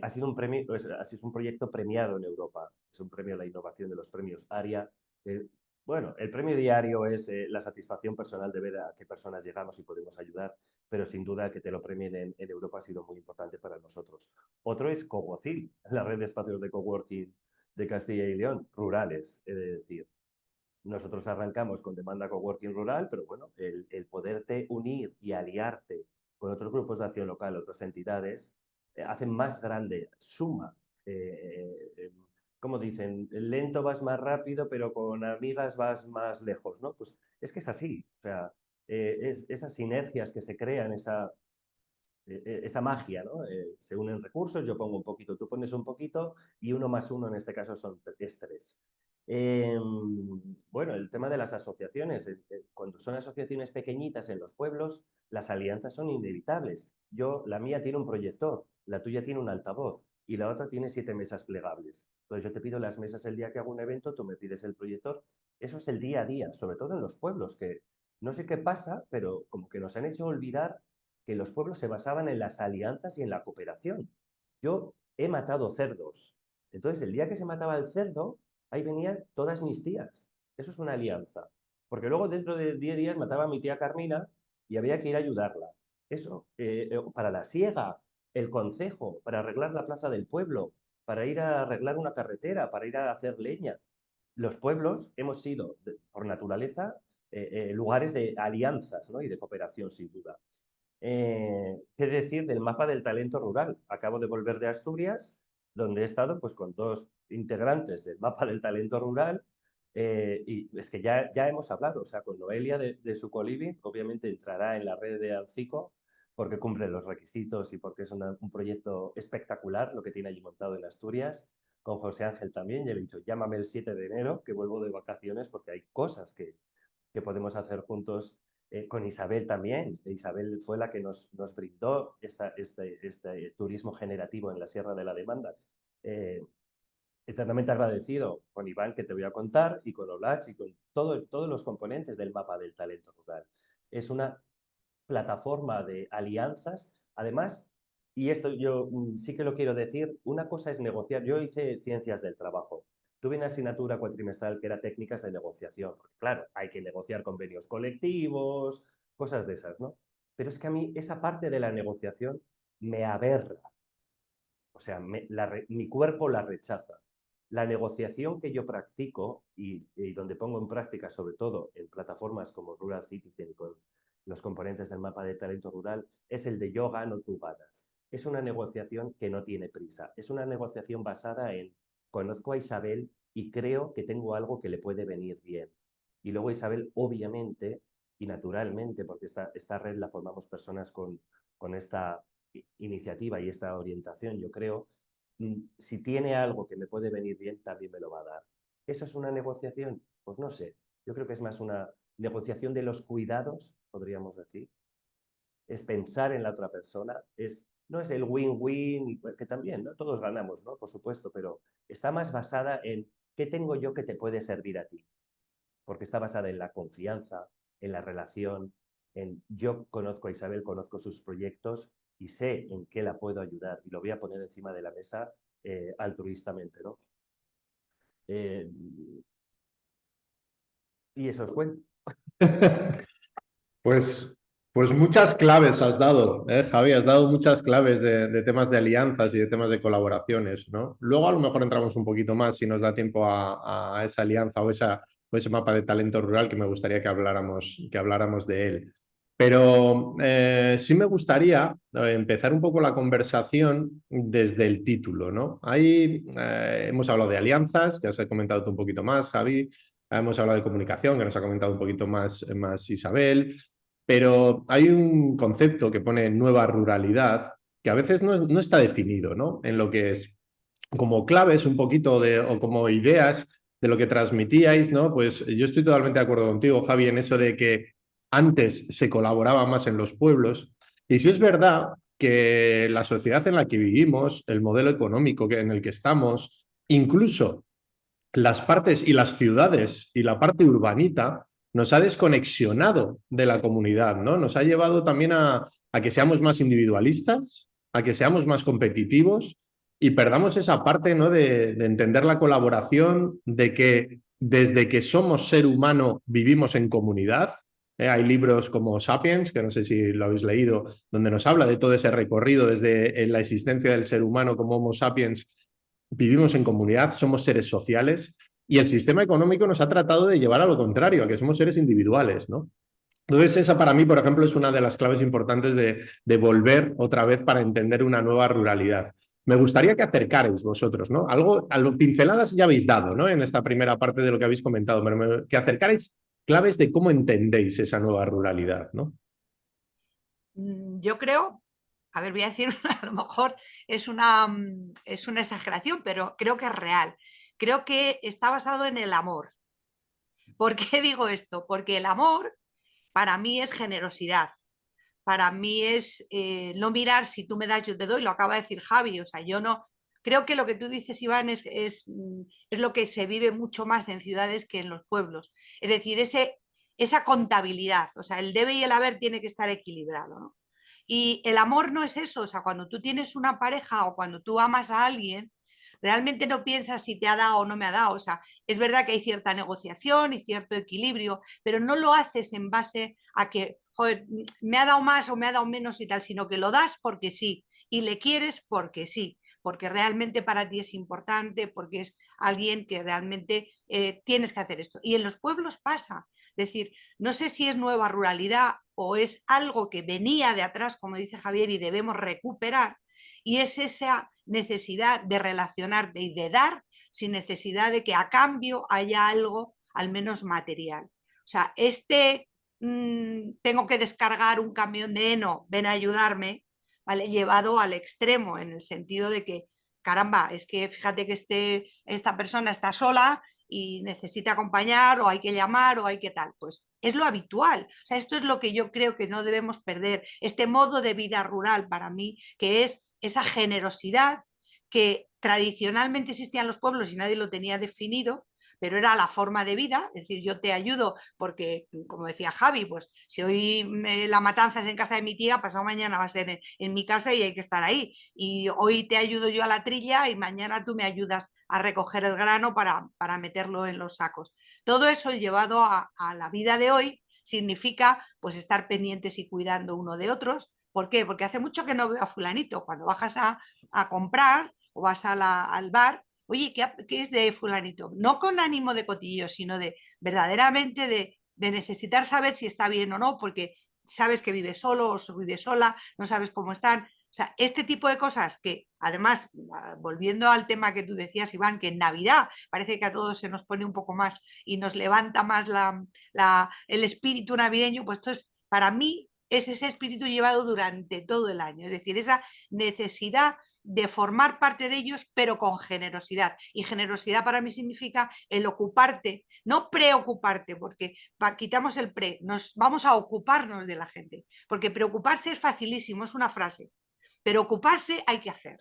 Ha sido un proyecto premiado en Europa, es un premio a la innovación de los premios ARIA. Bueno, el premio diario es la satisfacción personal de ver a qué personas llegamos y podemos ayudar, pero sin duda que te lo premien en Europa ha sido muy importante para nosotros. Otro es Cogocil, la red de espacios de coworking de Castilla y León, rurales, he de decir. Nosotros arrancamos con demanda coworking rural, pero bueno, el poderte unir y aliarte con otros grupos de acción local, otras entidades, hacen más grande, suma. Como dicen, lento vas más rápido, pero con amigas vas más lejos, ¿no? Pues es que es así. O sea, esas sinergias que se crean, esa magia, ¿no? Se unen recursos, yo pongo un poquito, tú pones un poquito, y 1 más 1 en este caso es 3. Bueno, el tema de las asociaciones. Cuando son asociaciones pequeñitas en los pueblos, las alianzas son inevitables. La mía tiene un proyector, la tuya tiene un altavoz y la otra tiene 7 mesas plegables. Entonces yo te pido las mesas el día que hago un evento, tú me pides el proyector. Eso es el día a día, sobre todo en los pueblos, que no sé qué pasa, pero como que nos han hecho olvidar que los pueblos se basaban en las alianzas y en la cooperación. Yo he matado cerdos. Entonces, el día que se mataba el cerdo, ahí venían todas mis tías. Eso es una alianza. Porque luego, dentro de 10 días, mataba a mi tía Carmina y había que ir a ayudarla. Eso, para la siega, el concejo, para arreglar la plaza del pueblo, para ir a arreglar una carretera, para ir a hacer leña. Los pueblos hemos sido, por naturaleza, lugares de alianzas, ¿no? Y de cooperación, sin duda. ¿Qué decir del mapa del talento rural? Acabo de volver de Asturias, donde he estado pues, con 2 integrantes del mapa del talento rural, y es que ya hemos hablado, o sea, con Noelia de Sucoliving, obviamente entrará en la red de Alcico porque cumple los requisitos y porque es un proyecto espectacular lo que tiene allí montado en Asturias. Con José Ángel también, ya le he dicho, llámame el 7 de enero, que vuelvo de vacaciones, porque hay cosas que podemos hacer juntos. Con Isabel también. Isabel fue la que nos brindó este turismo generativo en la Sierra de la Demanda. Eternamente agradecido con Iván, que te voy a contar, y con Olach, y con todos los componentes del mapa del talento rural. Es una plataforma de alianzas. Además, y esto yo sí que lo quiero decir, una cosa es negociar. Yo hice ciencias del trabajo. Tuve una asignatura cuatrimestral que era técnicas de negociación. Porque, claro, hay que negociar convenios colectivos, cosas de esas, ¿no? Pero es que a mí esa parte de la negociación me aberra. O sea, mi cuerpo la rechaza. La negociación que yo practico y donde pongo en práctica, sobre todo en plataformas como Rural Citizen, con los componentes del mapa de talento rural, es el de yo gano, tú ganas. Es una negociación que no tiene prisa. Es una negociación basada en conozco a Isabel y creo que tengo algo que le puede venir bien. Y luego Isabel, obviamente y naturalmente, porque esta red la formamos personas con esta iniciativa y esta orientación, yo creo, si tiene algo que me puede venir bien, también me lo va a dar. ¿Eso es una negociación? Pues no sé. Yo creo que es más una negociación de los cuidados, podríamos decir. Es pensar en la otra persona, no es el win-win, que también, ¿no? Todos ganamos, ¿no? Por supuesto, pero está más basada en qué tengo yo que te puede servir a ti. Porque está basada en la confianza, en la relación, en yo conozco a Isabel, conozco sus proyectos y sé en qué la puedo ayudar y lo voy a poner encima de la mesa altruistamente, ¿no? Y eso os cuento. Pues muchas claves has dado, Javi, has dado muchas claves de temas de alianzas y de temas de colaboraciones, ¿no? Luego a lo mejor entramos un poquito más si nos da tiempo a esa alianza o ese mapa de talento rural que me gustaría que habláramos de él. Pero sí me gustaría empezar un poco la conversación desde el título, ¿no? Ahí hemos hablado de alianzas, que has comentado tú un poquito más, Javi. Hemos hablado de comunicación, que nos ha comentado un poquito más Isabel. Pero hay un concepto que pone nueva ruralidad, que a veces no está definido, ¿no? En lo que es como claves un poquito o como ideas de lo que transmitíais, ¿no? Pues yo estoy totalmente de acuerdo contigo, Javi, en eso de que antes se colaboraba más en los pueblos. Y sí es verdad que la sociedad en la que vivimos, el modelo económico en el que estamos, incluso las partes y las ciudades y la parte urbanita, nos ha desconexionado de la comunidad, ¿no? Nos ha llevado también a que seamos más individualistas, a que seamos más competitivos y perdamos esa parte, ¿no? De entender la colaboración, de que desde que somos ser humano vivimos en comunidad. Hay libros como Sapiens, que no sé si lo habéis leído, donde nos habla de todo ese recorrido desde la existencia del ser humano como Homo sapiens. Vivimos en comunidad, somos seres sociales y el sistema económico nos ha tratado de llevar a lo contrario, a que somos seres individuales, ¿no? Entonces, esa para mí, por ejemplo, es una de las claves importantes de volver otra vez para entender una nueva ruralidad. Me gustaría que acercarais vosotros, ¿no? Algo, a lo pinceladas ya habéis dado, ¿no? En esta primera parte de lo que habéis comentado, pero que acercarais claves de cómo entendéis esa nueva ruralidad, ¿no? Yo creo, a ver, voy a decir, a lo mejor es una exageración, pero creo que es real. Creo que está basado en el amor. ¿Por qué digo esto? Porque el amor para mí es generosidad. Para mí es no mirar si tú me das, yo te doy, lo acaba de decir Javi. O sea, yo no. Creo que lo que tú dices, Iván, es lo que se vive mucho más en ciudades que en los pueblos. Es decir, esa contabilidad, o sea, el debe y el haber tiene que estar equilibrado, ¿no? Y el amor no es eso, o sea, cuando tú tienes una pareja o cuando tú amas a alguien, realmente no piensas si te ha dado o no me ha dado. O sea, es verdad que hay cierta negociación y cierto equilibrio, pero no lo haces en base a que, joder, me ha dado más o me ha dado menos y tal, sino que lo das porque sí y le quieres porque sí, porque realmente para ti es importante, porque es alguien que realmente tienes que hacer esto. Y en los pueblos pasa. Es decir, no sé si es nueva ruralidad o es algo que venía de atrás, como dice Javier, y debemos recuperar, y es esa necesidad de relacionarte y de dar sin necesidad de que a cambio haya algo al menos material. O sea, tengo que descargar un camión de heno, ven a ayudarme, ¿vale? Llevado al extremo, en el sentido de que, caramba, es que fíjate que esta persona está sola y necesita acompañar o hay que llamar o hay que tal. Pues es lo habitual. O sea, esto es lo que yo creo que no debemos perder. Este modo de vida rural para mí, que es esa generosidad que tradicionalmente existía en los pueblos y nadie lo tenía definido, pero era la forma de vida. Es decir, yo te ayudo porque, como decía Javi, pues si hoy la matanza es en casa de mi tía, pasado mañana va a ser en mi casa y hay que estar ahí. Y hoy te ayudo yo a la trilla y mañana tú me ayudas a recoger el grano para meterlo en los sacos. Todo eso llevado a la vida de hoy significa pues estar pendientes y cuidando uno de otros. ¿Por qué? Porque hace mucho que no veo a fulanito. Cuando bajas a comprar o vas al bar, oye, ¿qué es de fulanito? No con ánimo de cotillo, sino de verdaderamente de necesitar saber si está bien o no, porque sabes que vive solo o vive sola, no sabes cómo están. O sea, este tipo de cosas que, además, volviendo al tema que tú decías, Iván, que en Navidad parece que a todos se nos pone un poco más y nos levanta más el espíritu navideño, pues esto es, para mí, es ese espíritu llevado durante todo el año. Es decir, esa necesidad de formar parte de ellos, pero con generosidad. Y generosidad para mí significa el ocuparte, no preocuparte, porque quitamos el pre, nos vamos a ocuparnos de la gente, porque preocuparse es facilísimo, es una frase, pero ocuparse hay que hacer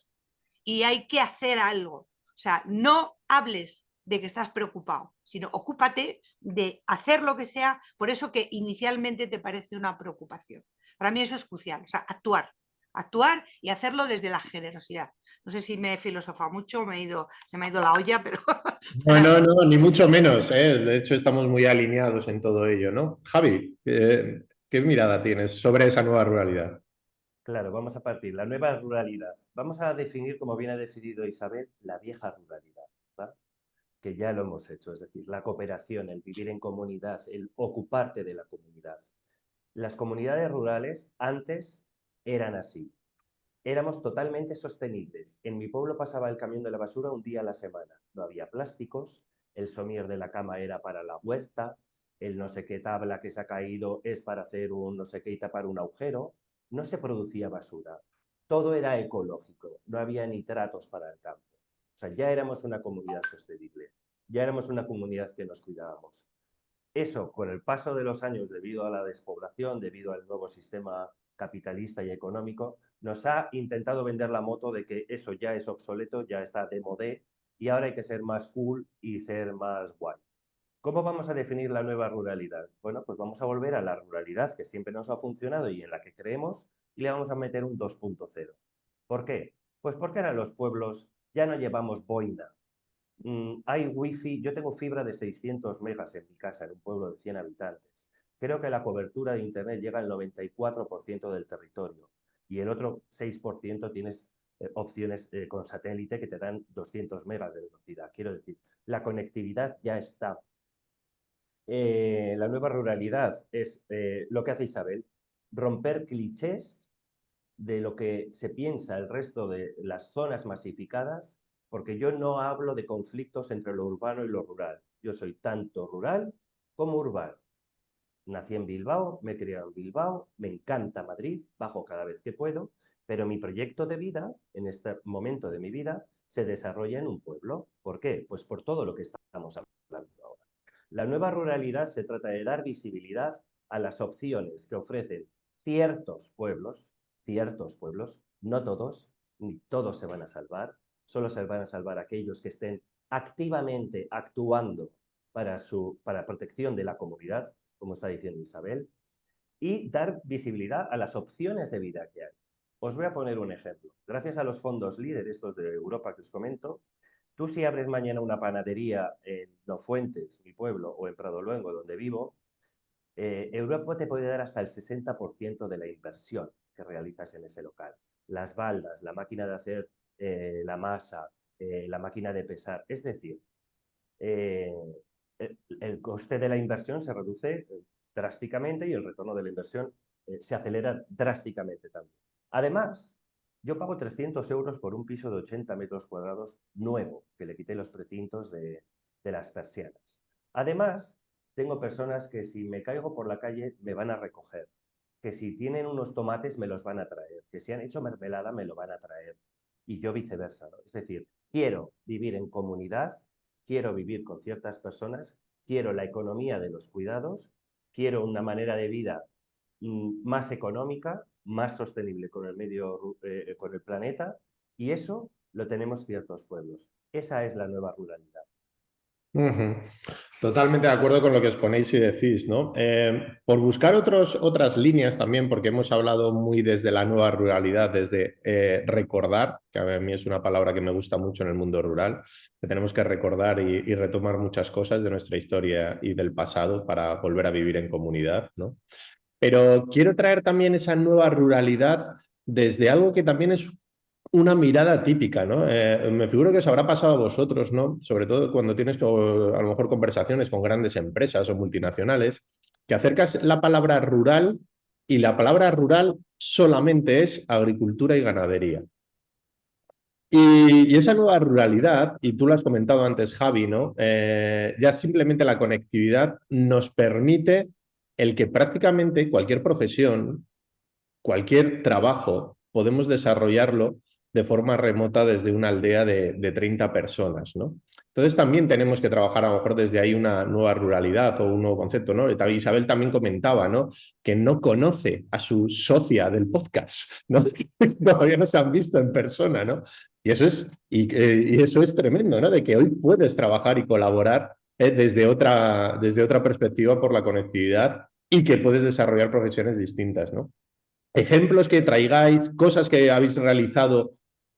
y hay que hacer algo. O sea, no hables de que estás preocupado, sino ocúpate de hacer lo que sea, por eso que inicialmente te parece una preocupación. Para mí eso es crucial, o sea, actuar y hacerlo desde la generosidad. No sé si me he filosofado mucho, se me ha ido la olla, pero... No, no, no, ni mucho menos, ¿eh? De hecho, estamos muy alineados en todo ello, ¿no? Javi, ¿qué mirada tienes sobre esa nueva ruralidad? Claro, vamos a partir. La nueva ruralidad. Vamos a definir, como bien ha decidido Isabel, la vieja ruralidad, ¿va? Que ya lo hemos hecho, es decir, la cooperación, el vivir en comunidad, el ocuparte de la comunidad. Las comunidades rurales antes eran así. Éramos totalmente sostenibles. En mi pueblo pasaba el camión de la basura un día a la semana. No había plásticos, el somier de la cama era para la huerta, el no sé qué tabla que se ha caído es para hacer un no sé qué y tapar un agujero. No se producía basura. Todo era ecológico, no había nitratos para el campo. O sea, ya éramos una comunidad sostenible, ya éramos una comunidad que nos cuidábamos. Eso, con el paso de los años, debido a la despoblación, debido al nuevo sistema capitalista y económico, nos ha intentado vender la moto de que eso ya es obsoleto, ya está de modé y ahora hay que ser más cool y ser más guay. ¿Cómo vamos a definir la nueva ruralidad? Bueno, pues vamos a volver a la ruralidad que siempre nos ha funcionado y en la que creemos y le vamos a meter un 2.0. ¿Por qué? Pues porque ahora los pueblos ya no llevamos boina. Hay wifi, yo tengo fibra de 600 megas en mi casa, en un pueblo de 100 habitantes. Creo que la cobertura de Internet llega al 94% del territorio y el otro 6% tienes opciones con satélite que te dan 200 megas de velocidad. Quiero decir, la conectividad ya está. La nueva ruralidad es lo que hace Isabel, romper clichés de lo que se piensa el resto de las zonas masificadas, porque yo no hablo de conflictos entre lo urbano y lo rural. Yo soy tanto rural como urbano. Nací en Bilbao, me he criado en Bilbao, me encanta Madrid, bajo cada vez que puedo, pero mi proyecto de vida, en este momento de mi vida, se desarrolla en un pueblo. ¿Por qué? Pues por todo lo que estamos hablando ahora. La nueva ruralidad se trata de dar visibilidad a las opciones que ofrecen ciertos pueblos, no todos, ni todos se van a salvar, solo se van a salvar aquellos que estén activamente actuando para protección de la comunidad, como está diciendo Isabel, y dar visibilidad a las opciones de vida que hay. Os voy a poner un ejemplo. Gracias a los fondos LEADER, estos de Europa que os comento, tú si abres mañana una panadería en Nofuentes, mi pueblo, o en Pradoluengo, donde vivo, Europa te puede dar hasta el 60% de la inversión que realizas en ese local. Las baldas, la máquina de hacer la masa, la máquina de pesar. Es decir, el coste de la inversión se reduce drásticamente y el retorno de la inversión se acelera drásticamente también. Además, yo pago 300 euros por un piso de 80 metros cuadrados nuevo, que le quité los precintos de las persianas. Además, tengo personas que si me caigo por la calle me van a recoger, que si tienen unos tomates me los van a traer, que si han hecho mermelada me lo van a traer y yo viceversa, ¿no? Es decir, quiero vivir en comunidad, quiero vivir con ciertas personas, quiero la economía de los cuidados, quiero una manera de vida más económica, más sostenible con el medio, con el planeta, y eso lo tenemos ciertos pueblos. Esa es la nueva ruralidad. Totalmente de acuerdo con lo que os ponéis y decís, ¿no? Por buscar otras líneas también, porque hemos hablado muy desde la nueva ruralidad, desde recordar, que a mí es una palabra que me gusta mucho en el mundo rural, que tenemos que recordar y retomar muchas cosas de nuestra historia y del pasado para volver a vivir en comunidad, ¿no? Pero quiero traer también esa nueva ruralidad desde algo que también es una mirada típica, ¿no? Me figuro que os habrá pasado a vosotros, ¿no? Sobre todo cuando tienes a lo mejor conversaciones con grandes empresas o multinacionales, que acercas la palabra rural y la palabra rural solamente es agricultura y ganadería. Y esa nueva ruralidad, y tú lo has comentado antes, Javi, ¿no? Ya simplemente la conectividad nos permite el que prácticamente cualquier profesión, cualquier trabajo, podemos desarrollarlo de forma remota desde una aldea de 30 personas, ¿no? Entonces también tenemos que trabajar a lo mejor desde ahí una nueva ruralidad o un nuevo concepto, ¿no? Isabel también comentaba, ¿no? Que no conoce a su socia del podcast, ¿no? Todavía no se han visto en persona, ¿no? Y eso es tremendo, ¿no? De que hoy puedes trabajar y colaborar desde otra perspectiva por la conectividad y que puedes desarrollar profesiones distintas, ¿no? Ejemplos que traigáis, cosas que habéis realizado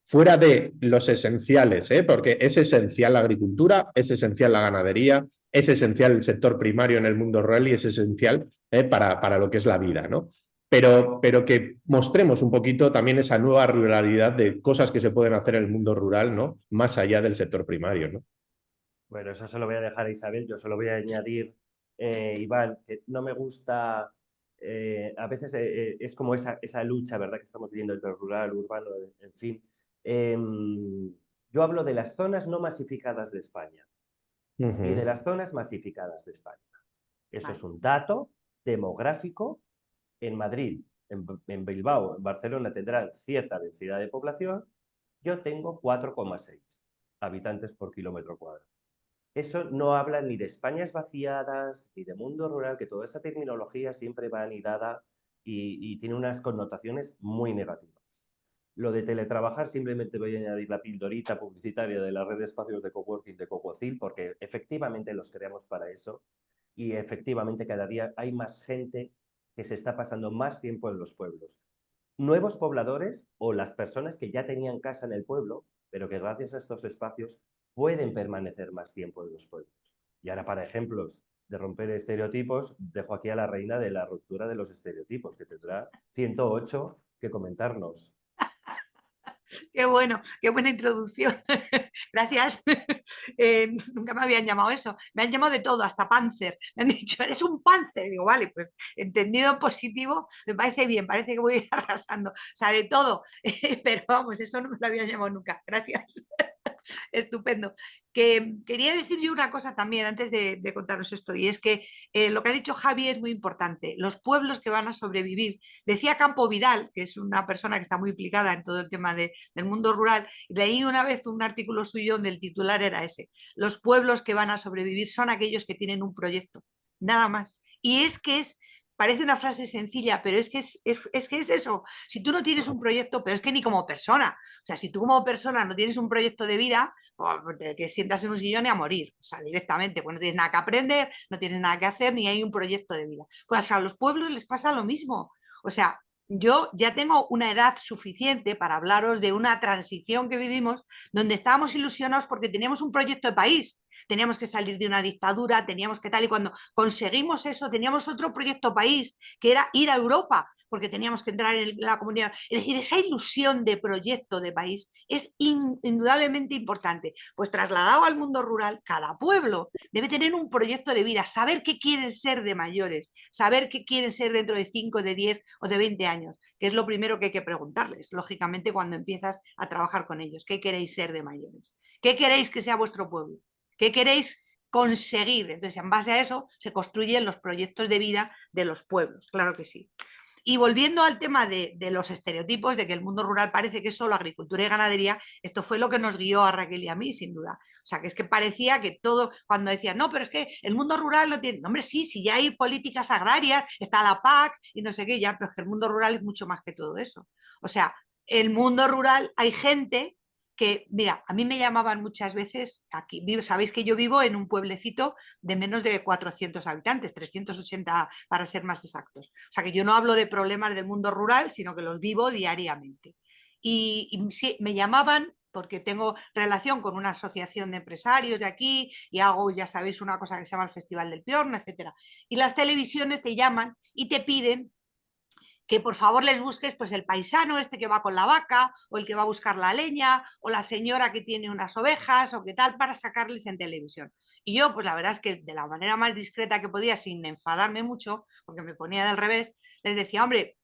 fuera de los esenciales, porque es esencial la agricultura, es esencial la ganadería, es esencial el sector primario en el mundo rural y es esencial para lo que es la vida, ¿no? Pero que mostremos un poquito también esa nueva ruralidad de cosas que se pueden hacer en el mundo rural, ¿no? Más allá del sector primario, ¿no? Bueno, eso se lo voy a dejar a Isabel, yo se lo voy a añadir, Iván, que no me gusta a veces es como esa lucha, ¿verdad?, que estamos viviendo entre rural, urbano, en fin. Yo hablo de las zonas no masificadas de España y de las zonas masificadas de España. Eso es un dato demográfico. En Madrid, en Bilbao, en Barcelona tendrán cierta densidad de población. Yo tengo 4,6 habitantes por kilómetro cuadrado. Eso no habla ni de Españas vaciadas, ni de mundo rural, que toda esa terminología siempre va anidada y tiene unas connotaciones muy negativas. Lo de teletrabajar, simplemente voy a añadir la pildorita publicitaria de la red de espacios de coworking de Coworking, porque efectivamente los creamos para eso y efectivamente cada día hay más gente que se está pasando más tiempo en los pueblos. Nuevos pobladores o las personas que ya tenían casa en el pueblo, pero que gracias a estos espacios pueden permanecer más tiempo en los pueblos. Y ahora, para ejemplos de romper estereotipos, dejo aquí a la reina de la ruptura de los estereotipos, que tendrá 108 que comentarnos. Qué bueno, qué buena introducción. Gracias. Nunca me habían llamado eso. Me han llamado de todo, hasta Panzer. Me han dicho, eres un Panzer. Digo, vale, pues entendido en positivo, me parece bien, parece que voy arrasando. O sea, de todo. Pero vamos, eso no me lo habían llamado nunca. Gracias. Estupendo. Que quería decir yo una cosa también antes de contaros esto, y es que lo que ha dicho Javi es muy importante. Los pueblos que van a sobrevivir. Decía Campo Vidal, que es una persona que está muy implicada en todo el tema del mundo rural, leí una vez un artículo suyo donde el titular era ese: los pueblos que van a sobrevivir son aquellos que tienen un proyecto, nada más. Y es que parece una frase sencilla, pero es que es eso. Si tú no tienes un proyecto, pero es que ni como persona, o sea, si tú como persona no tienes un proyecto de vida, que sientas en un sillón y a morir, o sea, directamente, pues no tienes nada que aprender, no tienes nada que hacer, ni hay un proyecto de vida. Pues a los pueblos les pasa lo mismo. O sea, yo ya tengo una edad suficiente para hablaros de una transición que vivimos donde estábamos ilusionados porque teníamos un proyecto de país. Teníamos que salir de una dictadura, teníamos que tal, y cuando conseguimos eso, teníamos otro proyecto país, que era ir a Europa, porque teníamos que entrar en la comunidad. Es decir, esa ilusión de proyecto de país es indudablemente importante. Pues trasladado al mundo rural, cada pueblo debe tener un proyecto de vida, saber qué quieren ser de mayores, saber qué quieren ser dentro de 5, de 10 o de 20 años, que es lo primero que hay que preguntarles, lógicamente, cuando empiezas a trabajar con ellos. ¿Qué queréis ser de mayores? ¿Qué queréis que sea vuestro pueblo? ¿Qué queréis conseguir? Entonces, en base a eso se construyen los proyectos de vida de los pueblos, claro que sí. Y volviendo al tema de los estereotipos, de que el mundo rural parece que es solo agricultura y ganadería, esto fue lo que nos guió a Raquel y a mí, sin duda. O sea, que es que parecía que todo, cuando decían, no, pero es que el mundo rural no tiene, no, hombre, sí, ya hay políticas agrarias, está la PAC y no sé qué, ya, pero es que el mundo rural es mucho más que todo eso. O sea, el mundo rural hay gente que, mira, a mí me llamaban muchas veces, aquí, sabéis que yo vivo en un pueblecito de menos de 400 habitantes, 380 para ser más exactos. O sea que yo no hablo de problemas del mundo rural, sino que los vivo diariamente. Y sí, me llamaban porque tengo relación con una asociación de empresarios de aquí y hago, ya sabéis, una cosa que se llama el Festival del Piorno, etc. Y las televisiones te llaman y te piden que por favor les busques pues el paisano este que va con la vaca, o el que va a buscar la leña, o la señora que tiene unas ovejas, o qué tal, para sacarles en televisión. Y yo, pues la verdad es que de la manera más discreta que podía, sin enfadarme mucho, porque me ponía del revés, les decía, hombre,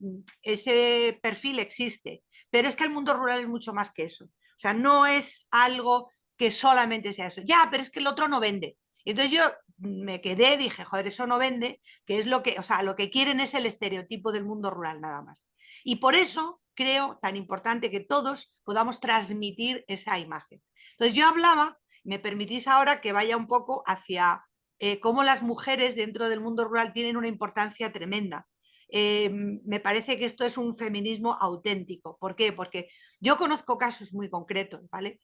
ese perfil existe, pero es que el mundo rural es mucho más que eso. O sea, no es algo que solamente sea eso. Ya, pero es que el otro no vende. Y entonces yo me quedé, dije, joder, eso no vende, que es lo que, o sea, lo que quieren es el estereotipo del mundo rural nada más. Y por eso creo tan importante que todos podamos transmitir esa imagen. Entonces yo hablaba, me permitís ahora que vaya un poco hacia cómo las mujeres dentro del mundo rural tienen una importancia tremenda. Me parece que esto es un feminismo auténtico. ¿Por qué? Porque yo conozco casos muy concretos, ¿vale?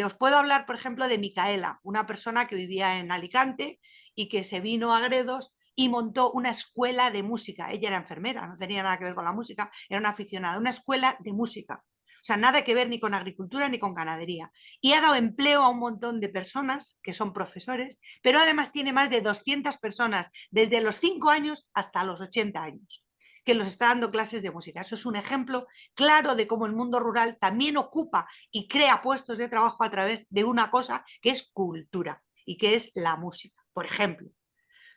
Os puedo hablar, por ejemplo, de Micaela, una persona que vivía en Alicante y que se vino a Gredos y montó una escuela de música. Ella era enfermera, no tenía nada que ver con la música, era una aficionada, una escuela de música. O sea, nada que ver ni con agricultura ni con ganadería. Y ha dado empleo a un montón de personas que son profesores, pero además tiene más de 200 personas desde los 5 años hasta los 80 años que los está dando clases de música. Eso es un ejemplo claro de cómo el mundo rural también ocupa y crea puestos de trabajo a través de una cosa que es cultura y que es la música, por ejemplo.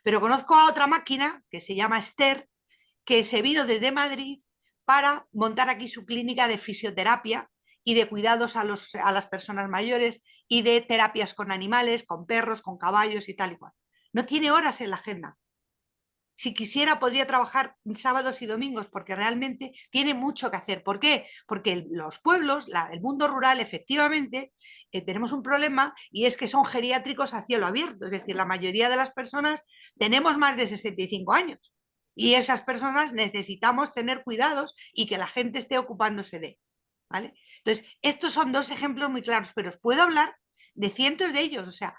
Pero conozco a otra máquina que se llama Esther, que se vino desde Madrid para montar aquí su clínica de fisioterapia y de cuidados a las personas mayores y de terapias con animales, con perros, con caballos y tal y cual. No tiene horas en la agenda. Si quisiera, podría trabajar sábados y domingos porque realmente tiene mucho que hacer. ¿Por qué? Porque los pueblos, el mundo rural, efectivamente, tenemos un problema y es que son geriátricos a cielo abierto. Es decir, la mayoría de las personas tenemos más de 65 años y esas personas necesitamos tener cuidados y que la gente esté ocupándose de. ¿Vale? Entonces, estos son dos ejemplos muy claros, pero os puedo hablar de cientos de ellos. O sea,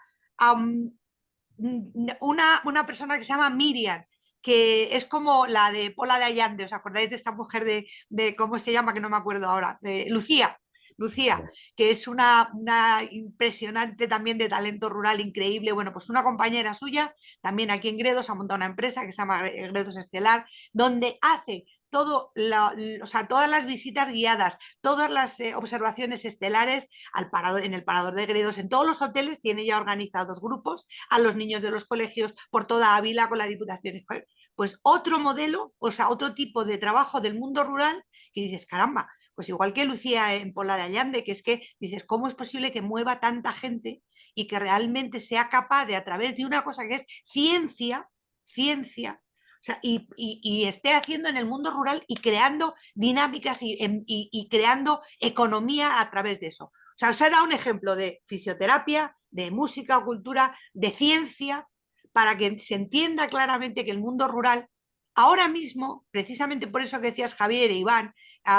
una persona que se llama Miriam, que es como la de Pola de Allande, ¿os acordáis de esta mujer de cómo se llama? Que no me acuerdo ahora, de Lucía, que es una impresionante también de talento rural increíble. Bueno, pues una compañera suya, también aquí en Gredos, ha montado una empresa que se llama Gredos Estelar, donde hace todas las visitas guiadas, todas las observaciones estelares en el parador de Gredos, en todos los hoteles tiene ya organizados grupos a los niños de los colegios por toda Ávila con la Diputación. Pues otro modelo, o sea, otro tipo de trabajo del mundo rural que dices, caramba, pues igual que Lucía en Pola de Allande, que es que dices, ¿cómo es posible que mueva tanta gente y que realmente sea capaz de, a través de una cosa que es ciencia, o sea, y esté haciendo en el mundo rural y creando dinámicas y creando economía a través de eso? O sea, os he dado un ejemplo de fisioterapia, de música o cultura, de ciencia, para que se entienda claramente que el mundo rural, ahora mismo, precisamente por eso que decías Javier e Iván,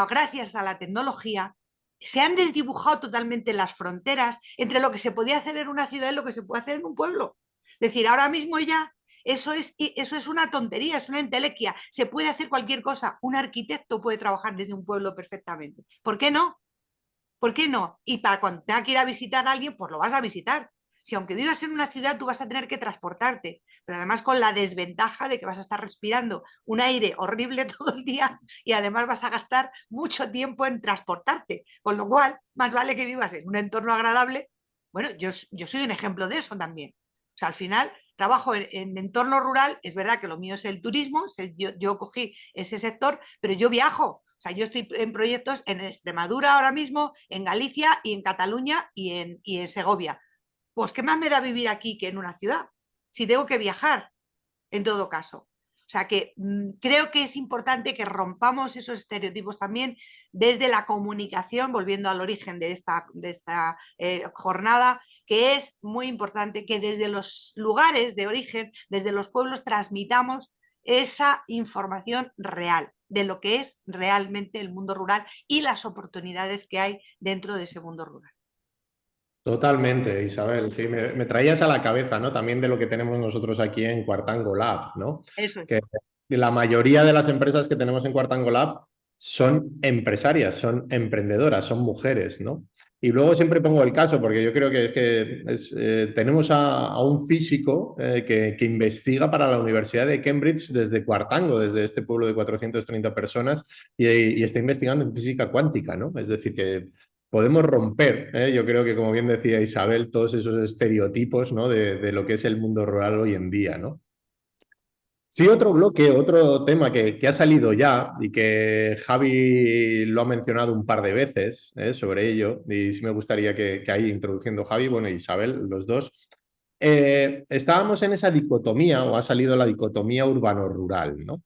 gracias a la tecnología, se han desdibujado totalmente las fronteras entre lo que se podía hacer en una ciudad y lo que se puede hacer en un pueblo. Es decir, ahora mismo ya eso es una tontería, es una entelequia. Se puede hacer cualquier cosa. Un arquitecto puede trabajar desde un pueblo perfectamente. ¿Por qué no? ¿Por qué no? Y para cuando tenga que ir a visitar a alguien, pues lo vas a visitar. Si aunque vivas en una ciudad, tú vas a tener que transportarte, pero además con la desventaja de que vas a estar respirando un aire horrible todo el día y además vas a gastar mucho tiempo en transportarte, con lo cual más vale que vivas en un entorno agradable. Bueno, yo soy un ejemplo de eso también. O sea, al final trabajo en entorno rural, es verdad que lo mío es el turismo, yo cogí ese sector, pero yo viajo. O sea, yo estoy en proyectos en Extremadura ahora mismo, en Galicia y en Cataluña y en Segovia. Pues, ¿qué más me da vivir aquí que en una ciudad? Si tengo que viajar, en todo caso. O sea que creo que es importante que rompamos esos estereotipos también desde la comunicación, volviendo al origen de esta jornada, que es muy importante que desde los lugares de origen, desde los pueblos, transmitamos esa información real de lo que es realmente el mundo rural y las oportunidades que hay dentro de ese mundo rural. Totalmente, Isabel. Sí, me traías a la cabeza, ¿no? También de lo que tenemos nosotros aquí en Cuartango Lab, ¿no? Eso es. Que la mayoría de las empresas que tenemos en Cuartango Lab son empresarias, son emprendedoras, son mujeres, ¿no? Y luego siempre pongo el caso, porque yo creo que tenemos a un físico que investiga para la Universidad de Cambridge desde Cuartango, desde este pueblo de 430 personas, y está investigando en física cuántica, ¿no? Es decir, que podemos romper, yo creo que, como bien decía Isabel, todos esos estereotipos, ¿no? de lo que es el mundo rural hoy en día, ¿no? Sí, otro bloque, otro tema que ha salido ya y que Javi lo ha mencionado un par de veces sobre ello, y sí me gustaría que ahí introduciendo Javi, bueno, Isabel, los dos, estábamos en esa dicotomía, o ha salido la dicotomía urbano-rural, ¿no?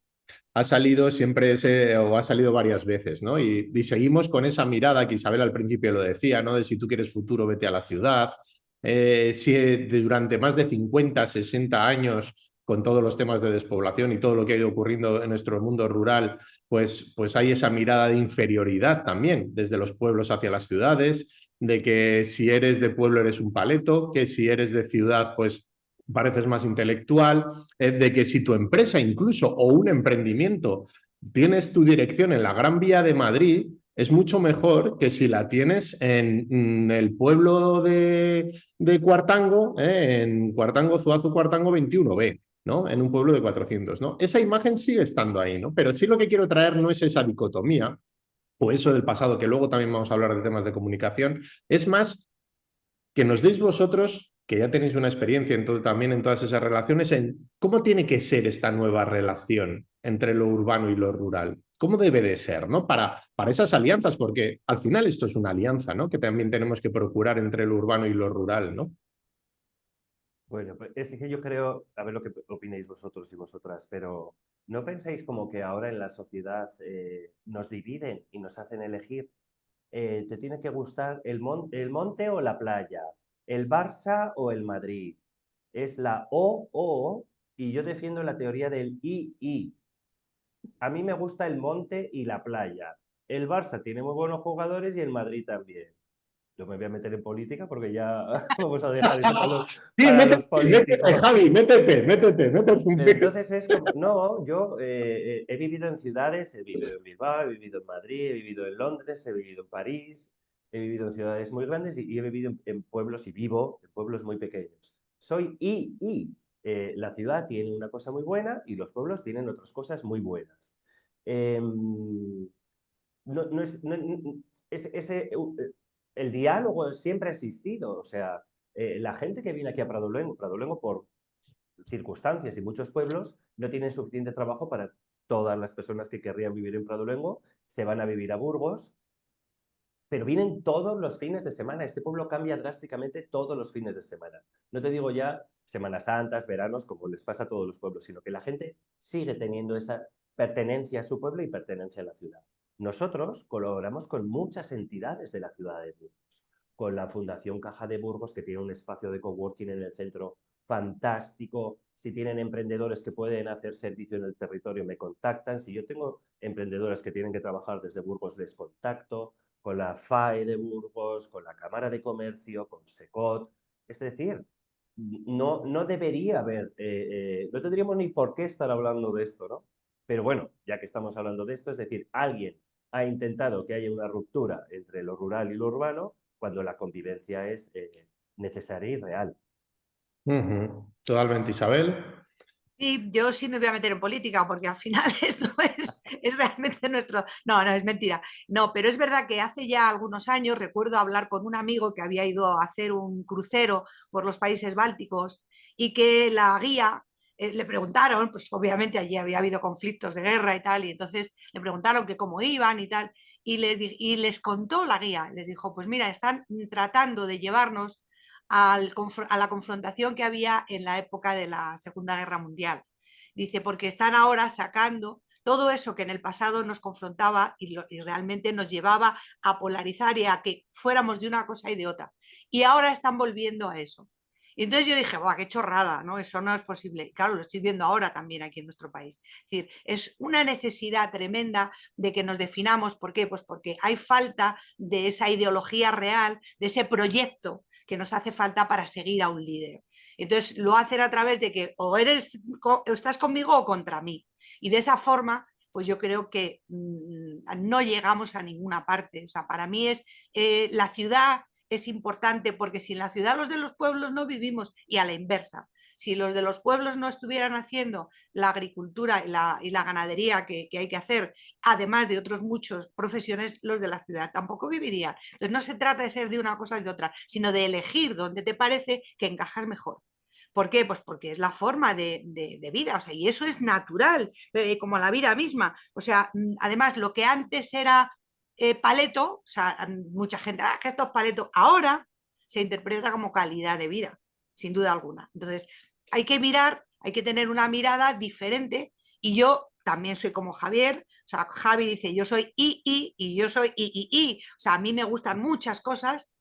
Ha salido siempre o ha salido varias veces, ¿no? Y seguimos con esa mirada que Isabel al principio lo decía, ¿no? De si tú quieres futuro, vete a la ciudad. Si durante más de 50, 60 años, con todos los temas de despoblación y todo lo que ha ido ocurriendo en nuestro mundo rural, pues hay esa mirada de inferioridad también, desde los pueblos hacia las ciudades, de que si eres de pueblo eres un paleto, que si eres de ciudad, pues pareces más intelectual, de que si tu empresa incluso o un emprendimiento tienes tu dirección en la Gran Vía de Madrid, es mucho mejor que si la tienes en el pueblo de Cuartango, en Cuartango, Zuazu, Cuartango 21B, ¿no? En un pueblo de 400, ¿no? Esa imagen sigue estando ahí, ¿no? Pero sí lo que quiero traer no es esa dicotomía o eso del pasado, que luego también vamos a hablar de temas de comunicación, es más que nos deis vosotros, que ya tenéis una experiencia también en todas esas relaciones, en cómo tiene que ser esta nueva relación entre lo urbano y lo rural? ¿Cómo debe de ser, ¿no? Para esas alianzas, porque al final esto es una alianza, ¿no? Que también tenemos que procurar entre lo urbano y lo rural, ¿no? Bueno, pues es que yo creo, a ver lo que opinéis vosotros y vosotras, pero ¿no pensáis como que ahora en la sociedad nos dividen y nos hacen elegir? ¿Te tiene que gustar el monte o la playa? ¿El Barça o el Madrid? Es la o, y yo defiendo la teoría del I. A mí me gusta el monte y la playa. El Barça tiene muy buenos jugadores y el Madrid también. Yo me voy a meter en política porque ya vamos a dejar eso Sí, para los métete, políticos. Javi, métete un poco. Entonces es como, no, yo he vivido en ciudades, he vivido en Bilbao, he vivido en Madrid, he vivido en Londres, he vivido en París, he vivido en ciudades muy grandes y he vivido en pueblos y vivo en pueblos muy pequeños. Soy I. La ciudad tiene una cosa muy buena y los pueblos tienen otras cosas muy buenas. No es, el diálogo siempre ha existido, o sea, la gente que viene aquí a Pradolengo por circunstancias y muchos pueblos no tienen suficiente trabajo para todas las personas que querrían vivir en Pradolengo, se van a vivir a Burgos, pero vienen todos los fines de semana. Este pueblo cambia drásticamente todos los fines de semana. No te digo ya Semanas Santas, veranos, como les pasa a todos los pueblos, sino que la gente sigue teniendo esa pertenencia a su pueblo y pertenencia a la ciudad. Nosotros colaboramos con muchas entidades de la ciudad de Burgos, con la Fundación Caja de Burgos, que tiene un espacio de coworking en el centro fantástico. Si tienen emprendedores que pueden hacer servicio en el territorio, me contactan. Si yo tengo emprendedores que tienen que trabajar desde Burgos, les contacto con la FAE de Burgos, con la Cámara de Comercio, con SECOT. Es decir, no debería haber, no tendríamos ni por qué estar hablando de esto, ¿no? Pero bueno, ya que estamos hablando de esto, es decir, alguien ha intentado que haya una ruptura entre lo rural y lo urbano cuando la convivencia es necesaria y real. Totalmente, Isabel. Sí, yo sí me voy a meter en política porque al final esto es realmente nuestro... No, es mentira. No, pero es verdad que hace ya algunos años recuerdo hablar con un amigo que había ido a hacer un crucero por los países bálticos y que la guía le preguntaron, pues obviamente allí había habido conflictos de guerra y tal, y entonces le preguntaron que cómo iban y tal, y les contó la guía, les dijo, pues mira, están tratando de llevarnos a la confrontación que había en la época de la Segunda Guerra Mundial. Dice, porque están ahora sacando todo eso que en el pasado nos confrontaba y realmente nos llevaba a polarizar y a que fuéramos de una cosa y de otra. Y ahora están volviendo a eso. Y entonces yo dije, ¡buah, qué chorrada! ¿No? Eso no es posible. Y claro, lo estoy viendo ahora también aquí en nuestro país. Es decir, es una necesidad tremenda de que nos definamos. ¿Por qué? Pues porque hay falta de esa ideología real, de ese proyecto que nos hace falta para seguir a un líder. Entonces lo hacen a través de que o estás conmigo o contra mí. Y de esa forma, pues yo creo que no llegamos a ninguna parte. O sea, para mí la ciudad es importante porque sin la ciudad los de los pueblos no vivimos y a la inversa. Si los de los pueblos no estuvieran haciendo la agricultura y la ganadería que hay que hacer, además de otros muchos profesiones, los de la ciudad tampoco vivirían. Entonces no se trata de ser de una cosa y de otra, sino de elegir donde te parece que encajas mejor. ¿Por qué? Pues porque es la forma de vida, o sea, y eso es natural, como la vida misma. O sea, además, lo que antes era paleto, o sea, mucha gente, que esto es paleto, ahora se interpreta como calidad de vida, sin duda alguna. Entonces, hay que mirar, hay que tener una mirada diferente, y yo también soy como Javier, o sea, Javi dice, yo soy I, y yo soy I. O sea, a mí me gustan muchas cosas.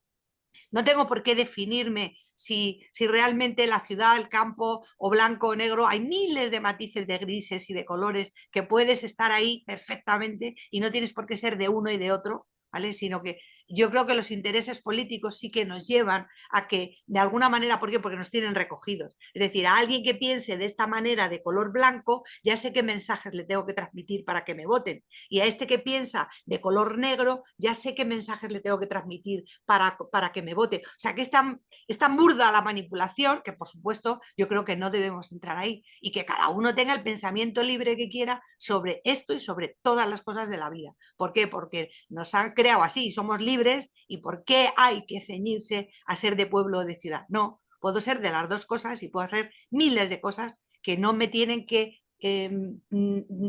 No tengo por qué definirme si realmente la ciudad, el campo o blanco o negro, hay miles de matices de grises y de colores que puedes estar ahí perfectamente y no tienes por qué ser de uno y de otro, ¿vale? Sino que yo creo que los intereses políticos sí que nos llevan a que, de alguna manera, ¿por qué? Porque nos tienen recogidos. Es decir, a alguien que piense de esta manera de color blanco, ya sé qué mensajes le tengo que transmitir para que me voten. Y a este que piensa de color negro, ya sé qué mensajes le tengo que transmitir para que me vote. O sea, que es tan burda la manipulación que, por supuesto, yo creo que no debemos entrar ahí y que cada uno tenga el pensamiento libre que quiera sobre esto y sobre todas las cosas de la vida. ¿Por qué? Porque nos han creado así, somos libres. ¿Y por qué hay que ceñirse a ser de pueblo o de ciudad? No, puedo ser de las dos cosas y puedo hacer miles de cosas que no me tienen que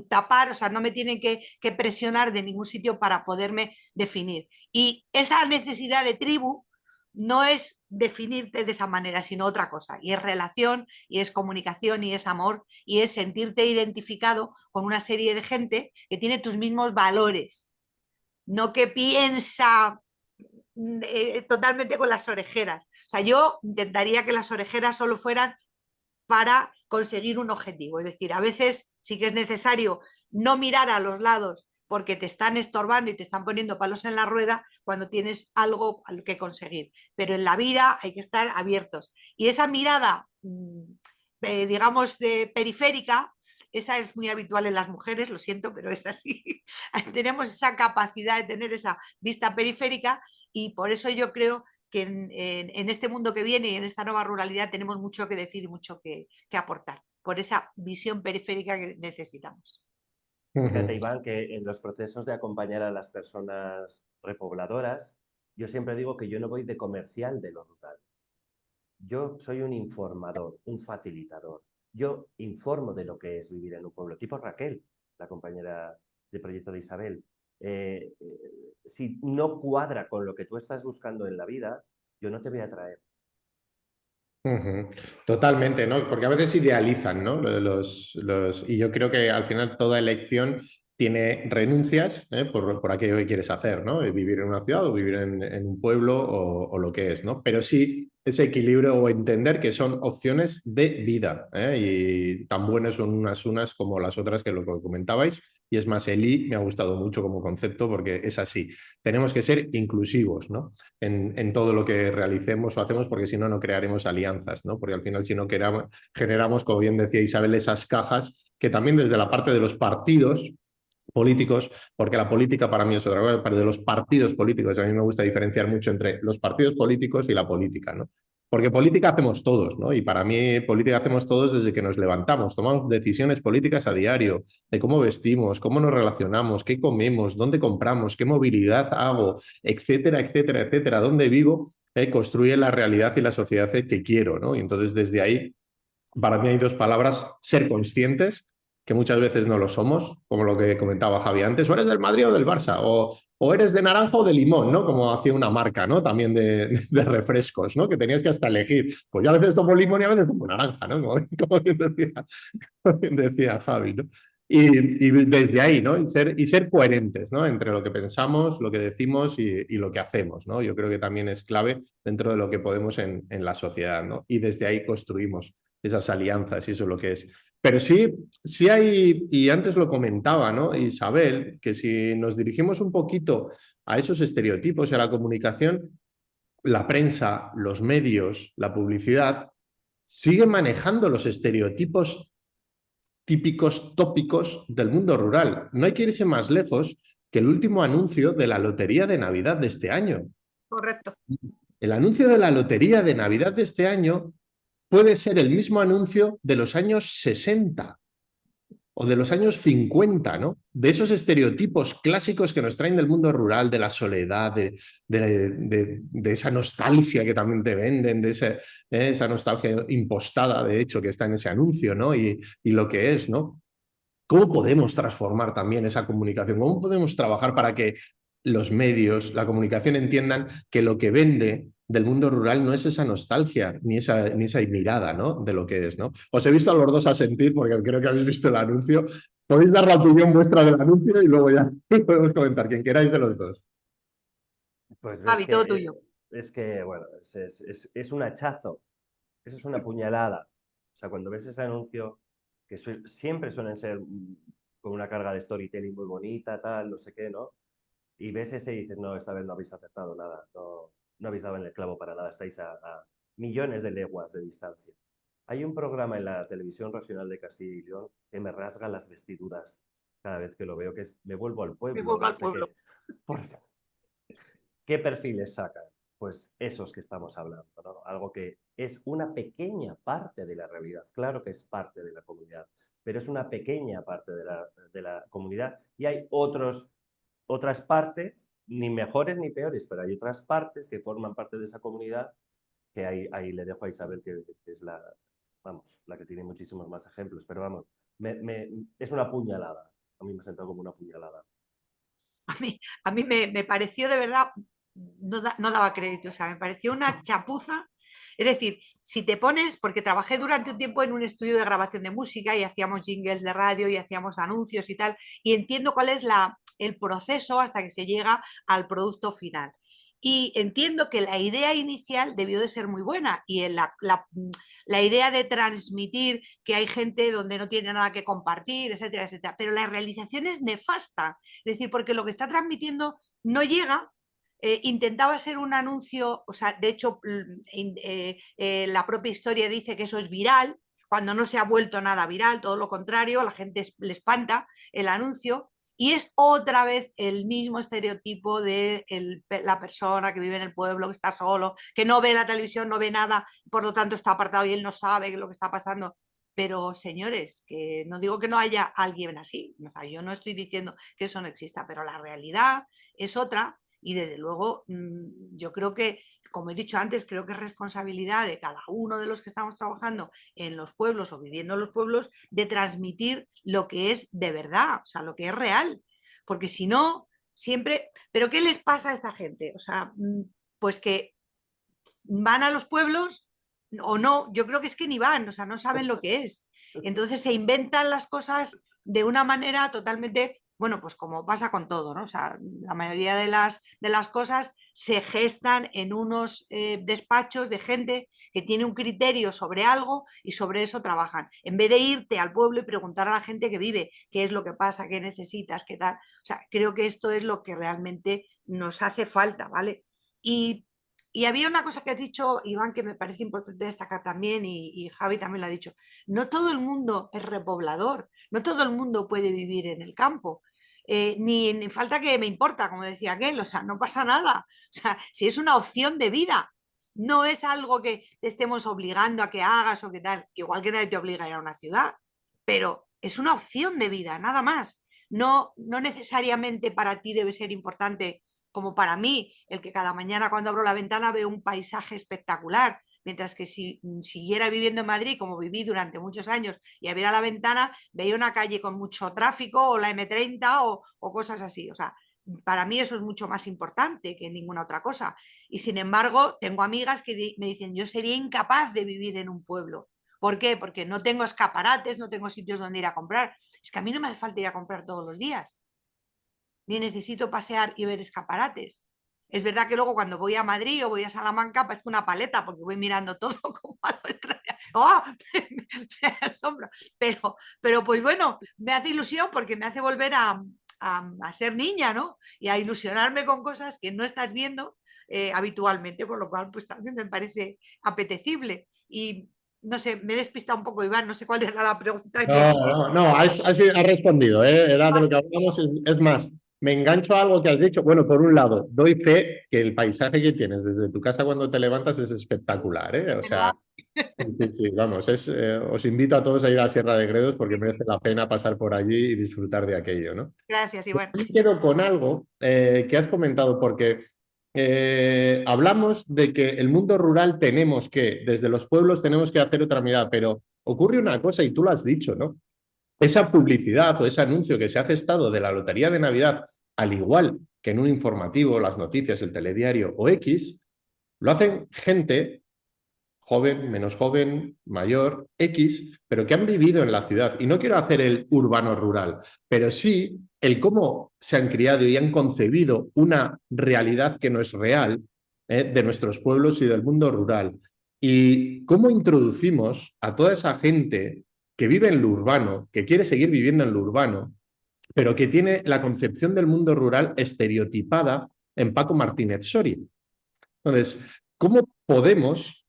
tapar, o sea, no me tienen que presionar de ningún sitio para poderme definir. Y esa necesidad de tribu no es definirte de esa manera, sino otra cosa. Y es relación, y es comunicación, y es amor, y es sentirte identificado con una serie de gente que tiene tus mismos valores, no que piensa totalmente con las orejeras. O sea, yo intentaría que las orejeras solo fueran para conseguir un objetivo. Es decir, a veces sí que es necesario no mirar a los lados porque te están estorbando y te están poniendo palos en la rueda cuando tienes algo que conseguir. Pero en la vida hay que estar abiertos. Y esa mirada, digamos, periférica, esa es muy habitual en las mujeres, lo siento, pero es así. Tenemos esa capacidad de tener esa vista periférica y por eso yo creo que en este mundo que viene y en esta nueva ruralidad tenemos mucho que decir y mucho que aportar por esa visión periférica que necesitamos. Fíjate, Iván, que en los procesos de acompañar a las personas repobladoras, yo siempre digo que yo no voy de comercial de lo rural. Yo soy un informador, un facilitador. Yo informo de lo que es vivir en un pueblo, tipo Raquel, la compañera de proyecto de Isabel. Si no cuadra con lo que tú estás buscando en la vida, yo no te voy a traer. Totalmente, ¿no? Porque a veces idealizan, ¿no? Y yo creo que al final toda elección tiene renuncias por aquello que quieres hacer, ¿no? Vivir en una ciudad o vivir en un pueblo o lo que es, ¿no? Pero sí ese equilibrio o entender que son opciones de vida, y tan buenas son unas como las otras que lo que comentabais. Y es más, el I me ha gustado mucho como concepto porque es así. Tenemos que ser inclusivos, ¿no? En todo lo que realicemos o hacemos, porque si no, no crearemos alianzas, ¿no? Porque al final, si no generamos, como bien decía Isabel, esas cajas que también desde la parte de los partidos políticos, porque la política para mí es otra cosa, pero de los partidos políticos, a mí me gusta diferenciar mucho entre los partidos políticos y la política, ¿no? Porque política hacemos todos, ¿no? Y para mí política hacemos todos desde que nos levantamos, tomamos decisiones políticas a diario, de cómo vestimos, cómo nos relacionamos, qué comemos, dónde compramos, qué movilidad hago, etcétera, etcétera, etcétera, dónde vivo, construye la realidad y la sociedad que quiero, ¿no? Y entonces desde ahí, para mí hay dos palabras: ser conscientes, que muchas veces no lo somos, como lo que comentaba Javi antes, o eres del Madrid o del Barça, o eres de naranja o de limón, ¿no? Como hacía una marca, ¿no? También de refrescos, ¿no? Que tenías que hasta elegir. Pues yo a veces tomo limón y a veces tomo naranja, ¿no? Como bien decía Javi, ¿no? Y desde ahí, ¿no? Y ser coherentes, ¿no? Entre lo que pensamos, lo que decimos y lo que hacemos, ¿no? Yo creo que también es clave dentro de lo que podemos en la sociedad, ¿no? Y desde ahí construimos esas alianzas y eso es lo que es. Pero sí hay, y antes lo comentaba, ¿no? Isabel, que si nos dirigimos un poquito a esos estereotipos y a la comunicación, la prensa, los medios, la publicidad, siguen manejando los estereotipos típicos, tópicos del mundo rural. No hay que irse más lejos que el último anuncio de la Lotería de Navidad de este año. Correcto. El anuncio de la Lotería de Navidad de este año puede ser el mismo anuncio de los años 60 o de los años 50, ¿no? De esos estereotipos clásicos que nos traen del mundo rural, de la soledad, de esa nostalgia que también te venden, de esa nostalgia impostada, de hecho, que está en ese anuncio, ¿no? Y lo que es, ¿no? ¿Cómo podemos transformar también esa comunicación? ¿Cómo podemos trabajar para que los medios, la comunicación entiendan que lo que vende del mundo rural no es esa nostalgia ni esa mirada, ¿no? De lo que es, ¿no? Os he visto a los dos asentir porque creo que habéis visto el anuncio. Podéis dar la opinión vuestra del anuncio y luego ya podemos comentar quien queráis de los dos. Pues Javi, todo tuyo. es que, bueno, es un hachazo, eso es una puñalada. O sea, cuando ves ese anuncio, que siempre suelen ser con una carga de storytelling muy bonita, tal, no sé qué, ¿no? Y ves ese y dices, no, esta vez no habéis acertado nada, no habéis dado en el clavo para nada, estáis a millones de leguas de distancia. Hay un programa en la televisión regional de Castilla y León que me rasga las vestiduras cada vez que lo veo, que es Me vuelvo al pueblo. Me vuelvo al No sé pueblo. ¿Qué perfiles sacan? Pues esos que estamos hablando, ¿no? Algo que es una pequeña parte de la realidad. Claro que es parte de la comunidad, pero es una pequeña parte de la comunidad y hay otras partes, ni mejores ni peores, pero hay otras partes que forman parte de esa comunidad que ahí le dejo a Isabel, que es vamos, la que tiene muchísimos más ejemplos, pero vamos, es una puñalada. A mí me ha sentado como una puñalada. A mí me pareció de verdad, no daba crédito, o sea, me pareció una chapuza. Es decir, si te pones, porque trabajé durante un tiempo en un estudio de grabación de música y hacíamos jingles de radio y hacíamos anuncios y tal, y entiendo cuál es el proceso hasta que se llega al producto final. Y entiendo que la idea inicial debió de ser muy buena y la idea de transmitir que hay gente donde no tiene nada que compartir, etcétera, etcétera. Pero la realización es nefasta. Es decir, porque lo que está transmitiendo no llega. Intentaba ser un anuncio, o sea, de hecho, la propia historia dice que eso es viral, cuando no se ha vuelto nada viral, todo lo contrario, a la gente le espanta el anuncio. Y es otra vez el mismo estereotipo de la persona que vive en el pueblo, que está solo, que no ve la televisión, no ve nada, por lo tanto está apartado y él no sabe lo que está pasando. Pero señores, que no digo que no haya alguien así, o sea, yo no estoy diciendo que eso no exista, pero la realidad es otra y desde luego yo creo que, como he dicho antes, creo que es responsabilidad de cada uno de los que estamos trabajando en los pueblos o viviendo en los pueblos de transmitir lo que es de verdad, o sea, lo que es real, porque si no, siempre, pero ¿qué les pasa a esta gente? O sea, pues que van a los pueblos o no, yo creo que es que ni van, o sea, no saben lo que es. Entonces se inventan las cosas de una manera totalmente, bueno, pues como pasa con todo, ¿no? O sea, la mayoría de las cosas se gestan en unos despachos de gente que tiene un criterio sobre algo y sobre eso trabajan. En vez de irte al pueblo y preguntar a la gente que vive qué es lo que pasa, qué necesitas, qué tal. O sea, creo que esto es lo que realmente nos hace falta, ¿vale? Y había una cosa que has dicho, Iván, que me parece importante destacar también, y Javi también lo ha dicho. No todo el mundo es repoblador, no todo el mundo puede vivir en el campo. Ni falta que me importa, como decía aquel, o sea, no pasa nada. O sea, si es una opción de vida, no es algo que te estemos obligando a que hagas o que tal, igual que nadie te obliga a ir a una ciudad, pero es una opción de vida, nada más. No necesariamente para ti debe ser importante como para mí, el que cada mañana cuando abro la ventana veo un paisaje espectacular, mientras que si siguiera viviendo en Madrid, como viví durante muchos años, y abriera la ventana, veía una calle con mucho tráfico, o la M30, o cosas así. O sea, para mí eso es mucho más importante que ninguna otra cosa. Y sin embargo, tengo amigas que me dicen, yo sería incapaz de vivir en un pueblo. ¿Por qué? Porque no tengo escaparates, no tengo sitios donde ir a comprar. Es que a mí no me hace falta ir a comprar todos los días, ni necesito pasear y ver escaparates. Es verdad que luego cuando voy a Madrid o voy a Salamanca parezco una paleta porque voy mirando todo como a lo extraño. ¡Oh! Me asombro. Pero pues bueno, me hace ilusión porque me hace volver a ser niña, ¿no? Y a ilusionarme con cosas que no estás viendo habitualmente, con lo cual pues también me parece apetecible. Y no sé, me he despistado un poco, Iván, no sé cuál era la pregunta. No, has respondido, ¿eh? Era de lo que hablamos. Es más, me engancho a algo que has dicho. Bueno, por un lado, doy fe que el paisaje que tienes desde tu casa cuando te levantas es espectacular, ¿eh? O sea, ¿Verdad? sí, vamos, os invito a todos a ir a Sierra de Gredos porque Sí, sí. merece la pena pasar por allí y disfrutar de aquello, ¿no? Gracias, Iván. Me quedo con algo que has comentado, porque hablamos de que el mundo rural desde los pueblos tenemos que hacer otra mirada, pero ocurre una cosa y tú lo has dicho, ¿no? Esa publicidad o ese anuncio que se ha gestado de la Lotería de Navidad, al igual que en un informativo, las noticias, el telediario o X, lo hacen gente joven, menos joven, mayor, X, pero que han vivido en la ciudad. Y no quiero hacer el urbano-rural, pero sí el cómo se han criado y han concebido una realidad que no es real de nuestros pueblos y del mundo rural. Y cómo introducimos a toda esa gente que vive en lo urbano, que quiere seguir viviendo en lo urbano, pero que tiene la concepción del mundo rural estereotipada en Paco Martínez Soria. Entonces, ¿cómo podemos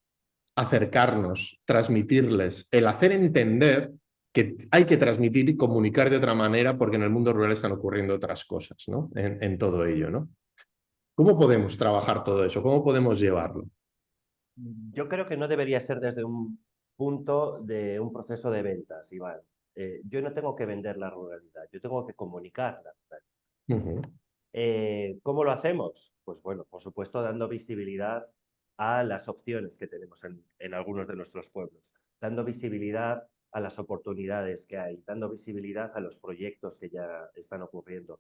acercarnos, transmitirles, el hacer entender que hay que transmitir y comunicar de otra manera porque en el mundo rural están ocurriendo otras cosas, ¿no? En todo ello, ¿no? ¿Cómo podemos trabajar todo eso? ¿Cómo podemos llevarlo? Yo creo que no debería ser desde un punto de un proceso de ventas, Iván. Yo no tengo que vender la ruralidad, yo tengo que comunicar la ruralidad. ¿Cómo lo hacemos? Pues bueno, por supuesto, dando visibilidad a las opciones que tenemos en algunos de nuestros pueblos, dando visibilidad a las oportunidades que hay, dando visibilidad a los proyectos que ya están ocurriendo.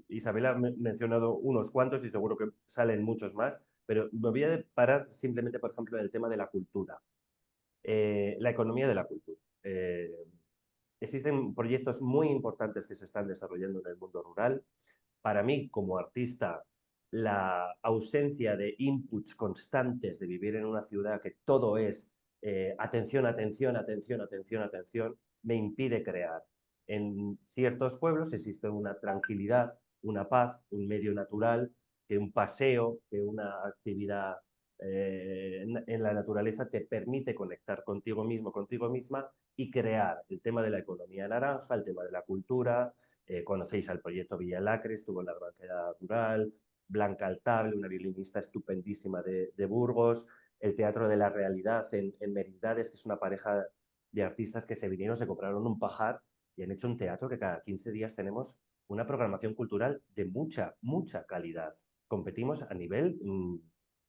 Isabel ha mencionado unos cuantos y seguro que salen muchos más, pero me voy a parar simplemente, por ejemplo, en el tema de la cultura, la economía de la cultura. Existen proyectos muy importantes que se están desarrollando en el mundo rural. Para mí, como artista, la ausencia de inputs constantes de vivir en una ciudad que todo es atención, atención, atención, atención, atención, me impide crear. En ciertos pueblos existe una tranquilidad, una paz, un medio natural, que un paseo, que una actividad en la naturaleza te permite conectar contigo mismo, contigo misma y crear. El tema de la economía naranja, el tema de la cultura, conocéis al proyecto Villa Lacre, estuvo en la Granjera Rural, Blanca Altable, una violinista estupendísima de Burgos, el Teatro de la Realidad en Merindades, que es una pareja de artistas que se vinieron, se compraron un pajar y han hecho un teatro que cada 15 días tenemos una programación cultural de mucha, mucha calidad. Competimos a nivel,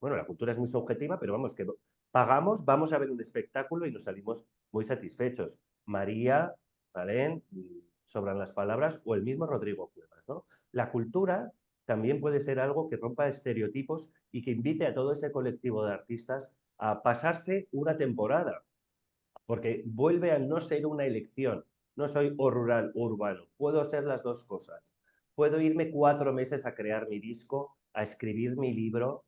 bueno, la cultura es muy subjetiva, pero vamos, que pagamos, vamos a ver un espectáculo y nos salimos muy satisfechos. María, Valen, sobran las palabras, o el mismo Rodrigo Cuevas, ¿no? La cultura también puede ser algo que rompa estereotipos y que invite a todo ese colectivo de artistas a pasarse una temporada, porque vuelve a no ser una elección. No soy o rural o urbano, puedo ser las dos cosas. Puedo irme 4 meses a crear mi disco, a escribir mi libro,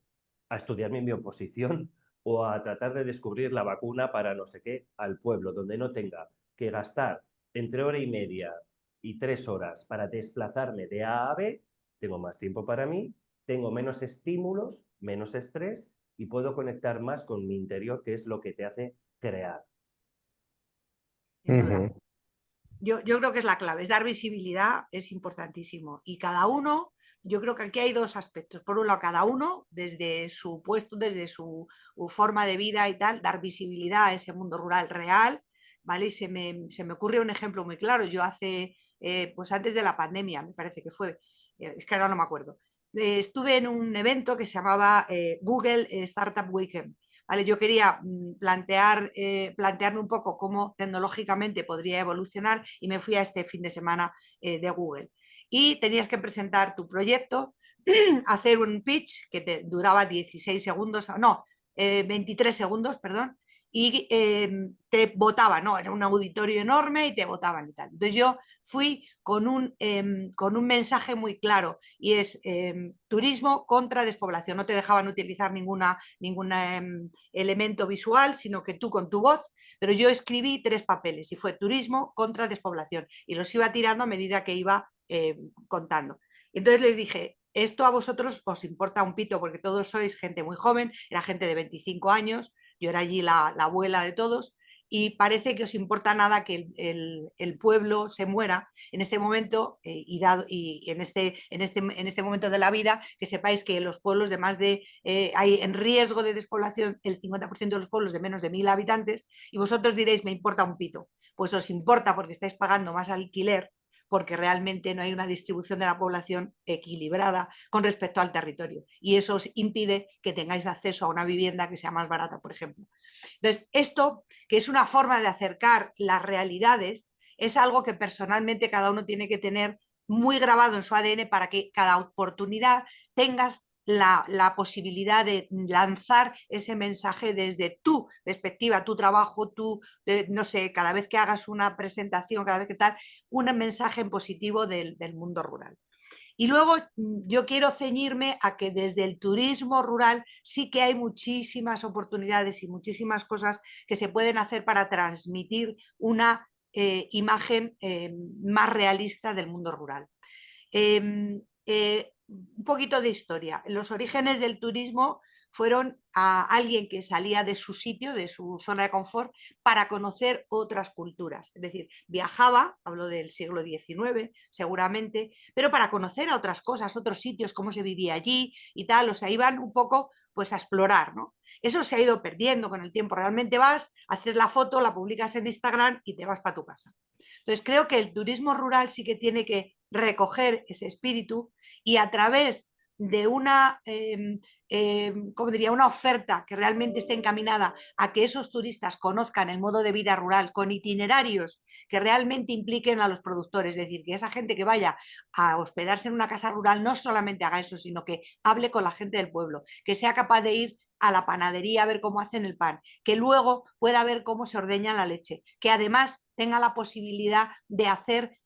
a estudiar mi oposición o a tratar de descubrir la vacuna para no sé qué al pueblo, donde no tenga que gastar entre 1 hora y media y 3 horas para desplazarme de A a B, tengo más tiempo para mí, tengo menos estímulos, menos estrés y puedo conectar más con mi interior, que es lo que te hace crear. Sin duda. Yo creo que es la clave, es dar visibilidad, es importantísimo. Y cada uno, yo creo que aquí hay dos aspectos. Por un lado, cada uno, desde su puesto, desde su forma de vida y tal, dar visibilidad a ese mundo rural real, ¿vale? Y se me ocurre un ejemplo muy claro. Yo hace, pues antes de la pandemia, me parece que fue, es que ahora no me acuerdo, estuve en un evento que se llamaba Google Startup Weekend. ¿Vale? Yo quería plantearme un poco cómo tecnológicamente podría evolucionar y me fui a este fin de semana de Google. Y tenías que presentar tu proyecto, hacer un pitch que te duraba 16 segundos, no, 23 segundos, perdón, y te votaban, ¿no? Era un auditorio enorme y te votaban y tal. Entonces yo fui con un mensaje muy claro y es turismo contra despoblación. No te dejaban utilizar ningún elemento visual, sino que tú con tu voz, pero yo escribí 3 papeles y fue turismo contra despoblación y los iba tirando a medida que iba contando. Entonces les dije, esto a vosotros os importa un pito porque todos sois gente muy joven, era gente de 25 años, yo era allí la abuela de todos y parece que os importa nada que el pueblo se muera en este momento y en este momento de la vida, que sepáis que los pueblos de más de, hay en riesgo de despoblación el 50% de los pueblos de menos de 1000 habitantes y vosotros diréis, me importa un pito. Pues os importa porque estáis pagando más alquiler porque realmente no hay una distribución de la población equilibrada con respecto al territorio. Y eso os impide que tengáis acceso a una vivienda que sea más barata, por ejemplo. Entonces, esto, que es una forma de acercar las realidades, es algo que personalmente cada uno tiene que tener muy grabado en su ADN para que cada oportunidad tengas la posibilidad de lanzar ese mensaje desde tu perspectiva, tu trabajo, no sé, cada vez que hagas una presentación, cada vez que tal, un mensaje en positivo del mundo rural. Y luego yo quiero ceñirme a que desde el turismo rural sí que hay muchísimas oportunidades y muchísimas cosas que se pueden hacer para transmitir una imagen más realista del mundo rural. Un poquito de historia. Los orígenes del turismo fueron a alguien que salía de su sitio, de su zona de confort, para conocer otras culturas. Es decir, viajaba, hablo del siglo XIX seguramente, pero para conocer a otras cosas, otros sitios, cómo se vivía allí y tal, o sea, iban un poco pues a explorar, ¿no? Eso se ha ido perdiendo con el tiempo. Realmente vas, haces la foto, la publicas en Instagram y te vas para tu casa. Entonces creo que el turismo rural sí que tiene que recoger ese espíritu y a través de una, ¿cómo diría? Una oferta que realmente esté encaminada a que esos turistas conozcan el modo de vida rural con itinerarios que realmente impliquen a los productores, es decir, que esa gente que vaya a hospedarse en una casa rural no solamente haga eso, sino que hable con la gente del pueblo, que sea capaz de ir a la panadería a ver cómo hacen el pan, que luego pueda ver cómo se ordeña la leche, que además tenga la posibilidad de hacer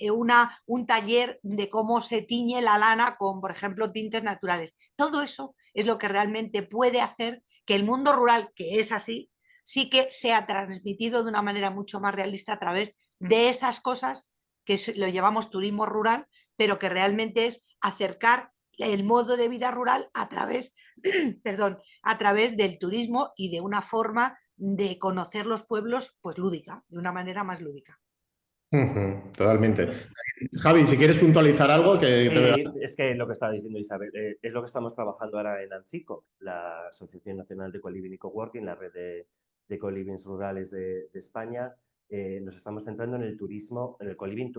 un taller de cómo se tiñe la lana con, por ejemplo, tintes naturales. Todo eso es lo que realmente puede hacer que el mundo rural, que es así, sí que sea transmitido de una manera mucho más realista a través de esas cosas que lo llamamos turismo rural, pero que realmente es acercar el modo de vida rural a través, perdón, a través del turismo y de una forma de conocer los pueblos pues lúdica, de una manera más lúdica. Totalmente. Javi, si quieres puntualizar algo que te veo. Es que lo que estaba diciendo Isabel, es lo que estamos trabajando ahora en ANCICO, la Asociación Nacional de Co-Living y Coworking, la red de co-livings rurales de España. Nos estamos centrando en el turismo, en el co-living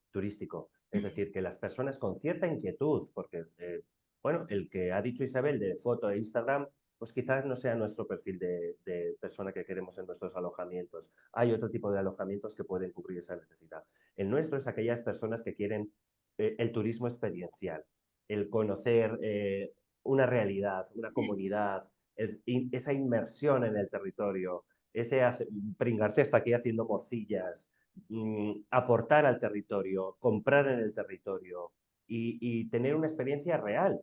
turístico. Es decir, que las personas con cierta inquietud, porque, bueno, el que ha dicho Isabel de foto de Instagram, pues quizás no sea nuestro perfil de persona que queremos en nuestros alojamientos. Hay otro tipo de alojamientos que pueden cubrir esa necesidad. El nuestro es aquellas personas que quieren el turismo experiencial, el conocer una realidad, una comunidad, esa inmersión en el territorio, ese pringarse hasta aquí haciendo morcillas, aportar al territorio, comprar en el territorio y tener una experiencia real.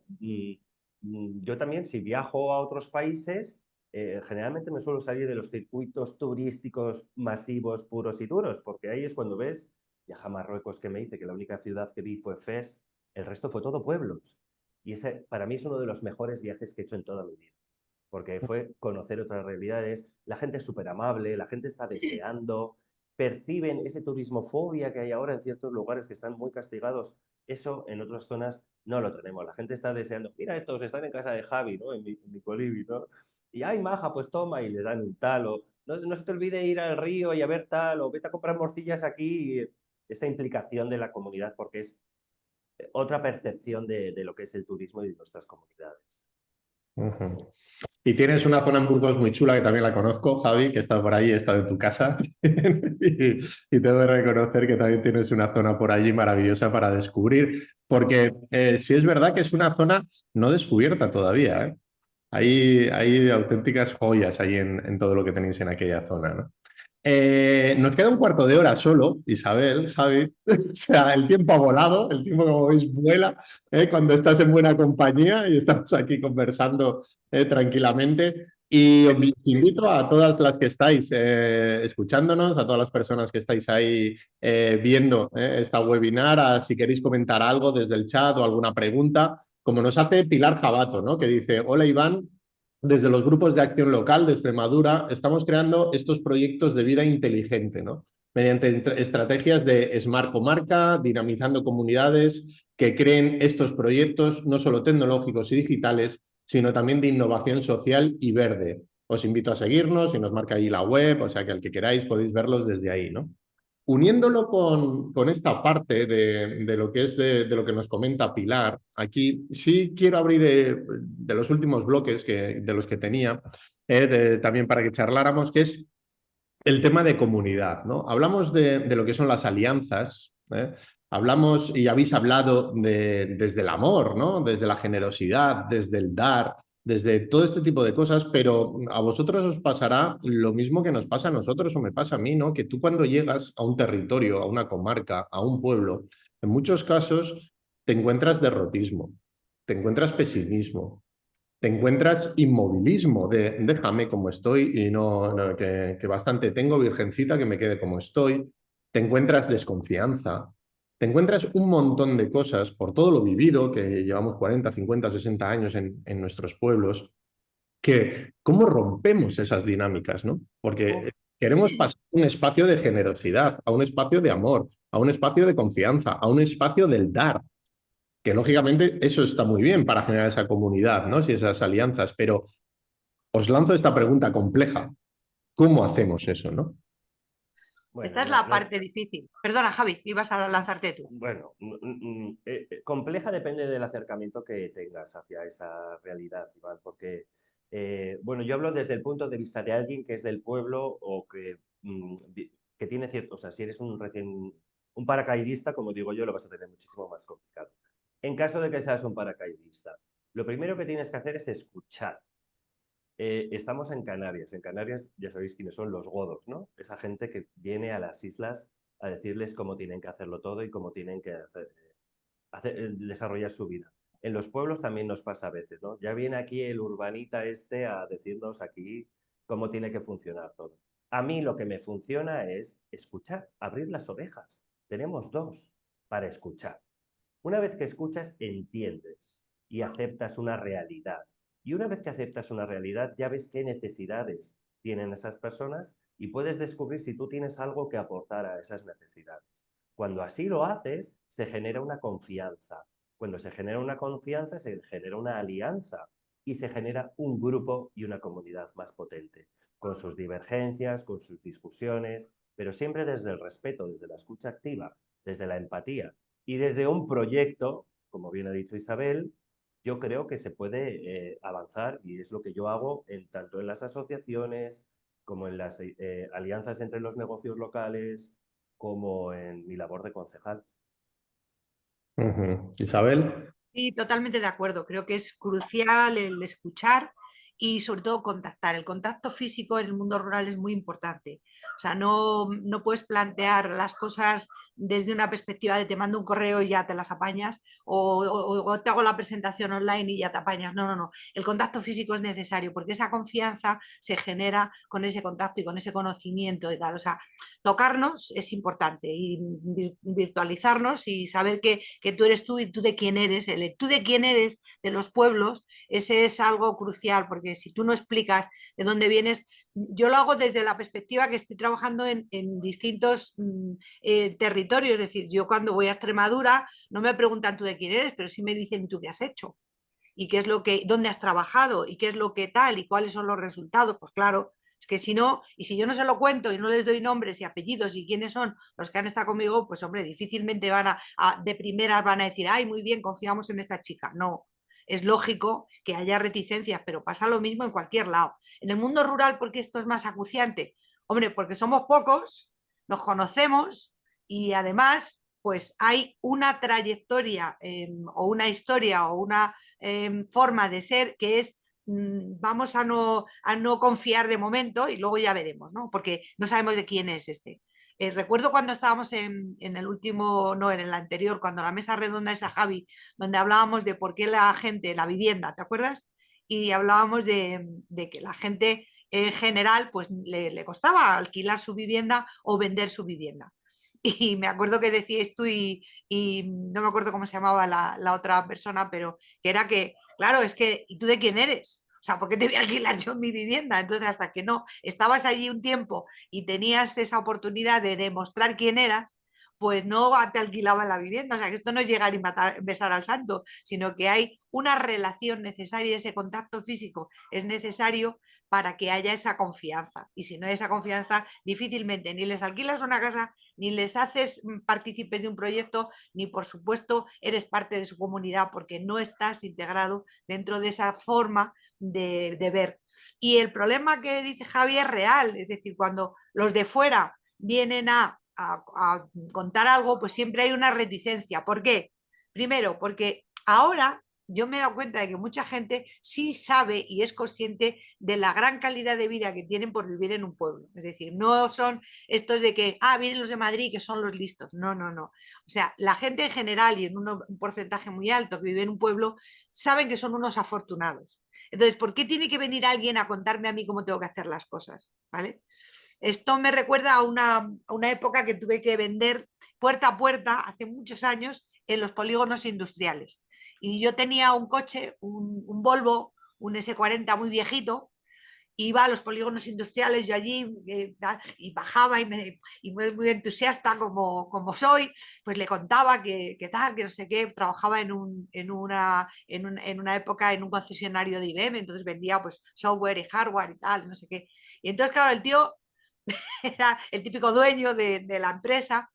Yo también, si viajo a otros países, generalmente me suelo salir de los circuitos turísticos masivos, puros y duros, porque ahí es cuando ves, viaja a Marruecos, que me dice que la única ciudad que vi fue Fez, el resto fue todo pueblos. Y ese para mí es uno de los mejores viajes que he hecho en toda mi vida, porque fue conocer otras realidades, la gente es súper amable, la gente está deseando, perciben ese turismofobia que hay ahora en ciertos lugares que están muy castigados, eso en otras zonas no lo tenemos, la gente está deseando, mira estos están en casa de Javi, ¿no? En mi colibi, ¿no? Y ay, maja, pues toma, y le dan un tal, o no se te olvide ir al río y a ver tal, o vete a comprar morcillas aquí, esa implicación de la comunidad, porque es otra percepción de lo que es el turismo y de nuestras comunidades. Y tienes una zona en Burgos muy chula que también la conozco, Javi, que he estado por ahí, he estado en tu casa y tengo que reconocer que también tienes una zona por allí maravillosa para descubrir, porque sí es verdad que es una zona no descubierta todavía, ¿eh? Hay auténticas joyas ahí en todo lo que tenéis en aquella zona, ¿no? Nos queda un cuarto de hora solo, Isabel, Javi. O sea, el tiempo ha volado, el tiempo, como veis, vuela cuando estás en buena compañía y estamos aquí conversando tranquilamente. Y os invito a todas las que estáis escuchándonos, a todas las personas que estáis ahí viendo esta webinar, a si queréis comentar algo desde el chat o alguna pregunta, como nos hace Pilar Jabato, ¿no? Que dice: hola Iván, desde los grupos de acción local de Extremadura estamos creando estos proyectos de vida inteligente, ¿no? Mediante estrategias de Smart Comarca, dinamizando comunidades que creen estos proyectos no solo tecnológicos y digitales, sino también de innovación social y verde. Os invito a seguirnos y nos marca ahí la web, o sea que al que queráis podéis verlos desde ahí, ¿no? Uniéndolo con esta parte de lo que es de lo que nos comenta Pilar, aquí sí quiero abrir de los últimos bloques de los que tenía, también para que charláramos, que es el tema de comunidad, ¿no? Hablamos de lo que son las alianzas, hablamos y habéis hablado desde el amor, ¿no? Desde la generosidad, desde el dar, desde todo este tipo de cosas, pero a vosotros os pasará lo mismo que nos pasa a nosotros o me pasa a mí, ¿no? Que tú cuando llegas a un territorio, a una comarca, a un pueblo, en muchos casos te encuentras derrotismo, te encuentras pesimismo, te encuentras inmovilismo de déjame como estoy y que bastante tengo, virgencita, que me quede como estoy. Te encuentras desconfianza, te encuentras un montón de cosas por todo lo vivido, que llevamos 40, 50, 60 años en nuestros pueblos, que cómo rompemos esas dinámicas, ¿no? Porque queremos pasar un espacio de generosidad, a un espacio de amor, a un espacio de confianza, a un espacio del dar, que lógicamente eso está muy bien para generar esa comunidad, ¿no? Si esas alianzas, pero os lanzo esta pregunta compleja. ¿Cómo hacemos eso, no? Esta es la parte difícil. Perdona, Javi, ibas a lanzarte tú. Bueno, compleja depende del acercamiento que tengas hacia esa realidad, Iván, porque, bueno, yo hablo desde el punto de vista de alguien que es del pueblo o que tiene cierto, o sea, si eres un paracaidista, como digo yo, lo vas a tener muchísimo más complicado. En caso de que seas un paracaidista, lo primero que tienes que hacer es escuchar. Estamos en Canarias ya sabéis quiénes son los godos, ¿no? Esa gente que viene a las islas a decirles cómo tienen que hacerlo todo y cómo tienen que desarrollar su vida. En los pueblos también nos pasa a veces, ¿no? Ya viene aquí el urbanita este a decirnos aquí cómo tiene que funcionar todo. A mí lo que me funciona es escuchar, abrir las orejas. Tenemos dos para escuchar. Una vez que escuchas, entiendes y aceptas una realidad. Y una vez que aceptas una realidad, ya ves qué necesidades tienen esas personas y puedes descubrir si tú tienes algo que aportar a esas necesidades. Cuando así lo haces, se genera una confianza. Cuando se genera una confianza, se genera una alianza y se genera un grupo y una comunidad más potente, con sus divergencias, con sus discusiones, pero siempre desde el respeto, desde la escucha activa, desde la empatía y desde un proyecto, como bien ha dicho Isabel, yo creo que se puede avanzar y es lo que yo hago tanto en las asociaciones como en las alianzas entre los negocios locales, como en mi labor de concejal. Isabel. Sí, totalmente de acuerdo. Creo que es crucial el escuchar y sobre todo contactar. El contacto físico en el mundo rural es muy importante. O sea, no puedes plantear las cosas desde una perspectiva de te mando un correo y ya te las apañas o te hago la presentación online y ya te apañas. No, no, no. El contacto físico es necesario porque esa confianza se genera con ese contacto y con ese conocimiento y tal. O sea, tocarnos es importante y virtualizarnos y saber que tú eres tú y tú de quién eres, el tú de quién eres de los pueblos, ese es algo crucial porque si tú no explicas de dónde vienes, yo lo hago desde la perspectiva que estoy trabajando en distintos territorios, es decir, yo cuando voy a Extremadura no me preguntan tú de quién eres, pero sí me dicen tú qué has hecho y qué es lo que, dónde has trabajado y qué es lo que tal y cuáles son los resultados, pues claro, es que si no, y si yo no se lo cuento y no les doy nombres y apellidos y quiénes son los que han estado conmigo, pues hombre, difícilmente de primeras van a decir, ay, muy bien, confiamos en esta chica. No, es lógico que haya reticencias, pero pasa lo mismo en cualquier lado. En el mundo rural, ¿por qué esto es más acuciante? Hombre, porque somos pocos, nos conocemos y además, pues hay una trayectoria o una historia o una forma de ser que es vamos a no confiar de momento y luego ya veremos, ¿no? Porque no sabemos de quién es este. Recuerdo cuando estábamos en el último, no, en el anterior, cuando la mesa redonda esa, Javi, donde hablábamos de por qué la gente, la vivienda, ¿te acuerdas? Y hablábamos de que la gente en general pues le costaba alquilar su vivienda o vender su vivienda. Y me acuerdo que decías tú y no me acuerdo cómo se llamaba la otra persona, pero que era que, claro, es que, ¿y tú de quién eres? O sea, ¿por qué te voy a alquilar yo mi vivienda? Entonces, hasta que no estabas allí un tiempo y tenías esa oportunidad de demostrar quién eras, pues no te alquilaban la vivienda. O sea, que esto no es llegar y besar al santo, sino que hay una relación necesaria, ese contacto físico es necesario para que haya esa confianza. Y si no hay esa confianza, difícilmente ni les alquilas una casa, ni les haces partícipes de un proyecto, ni por supuesto eres parte de su comunidad porque no estás integrado dentro de esa forma de ver. Y el problema que dice Javi es real, es decir, cuando los de fuera vienen a contar algo, pues siempre hay una reticencia. ¿Por qué? Primero, porque ahora yo me he dado cuenta de que mucha gente sí sabe y es consciente de la gran calidad de vida que tienen por vivir en un pueblo. Es decir, no son estos de que, vienen los de Madrid que son los listos. No, no, no. O sea, la gente en general y en un porcentaje muy alto que vive en un pueblo saben que son unos afortunados. Entonces, ¿por qué tiene que venir alguien a contarme a mí cómo tengo que hacer las cosas? ¿Vale? Esto me recuerda a una época que tuve que vender puerta a puerta hace muchos años en los polígonos industriales. Y yo tenía un coche, un Volvo, un S40 muy viejito, iba a los polígonos industriales, yo allí y bajaba y muy entusiasta como soy, pues le contaba que tal, que no sé qué, trabajaba en una época en un concesionario de IBM, entonces vendía pues software y hardware y tal, no sé qué. Y entonces, claro, el tío era el típico dueño de la empresa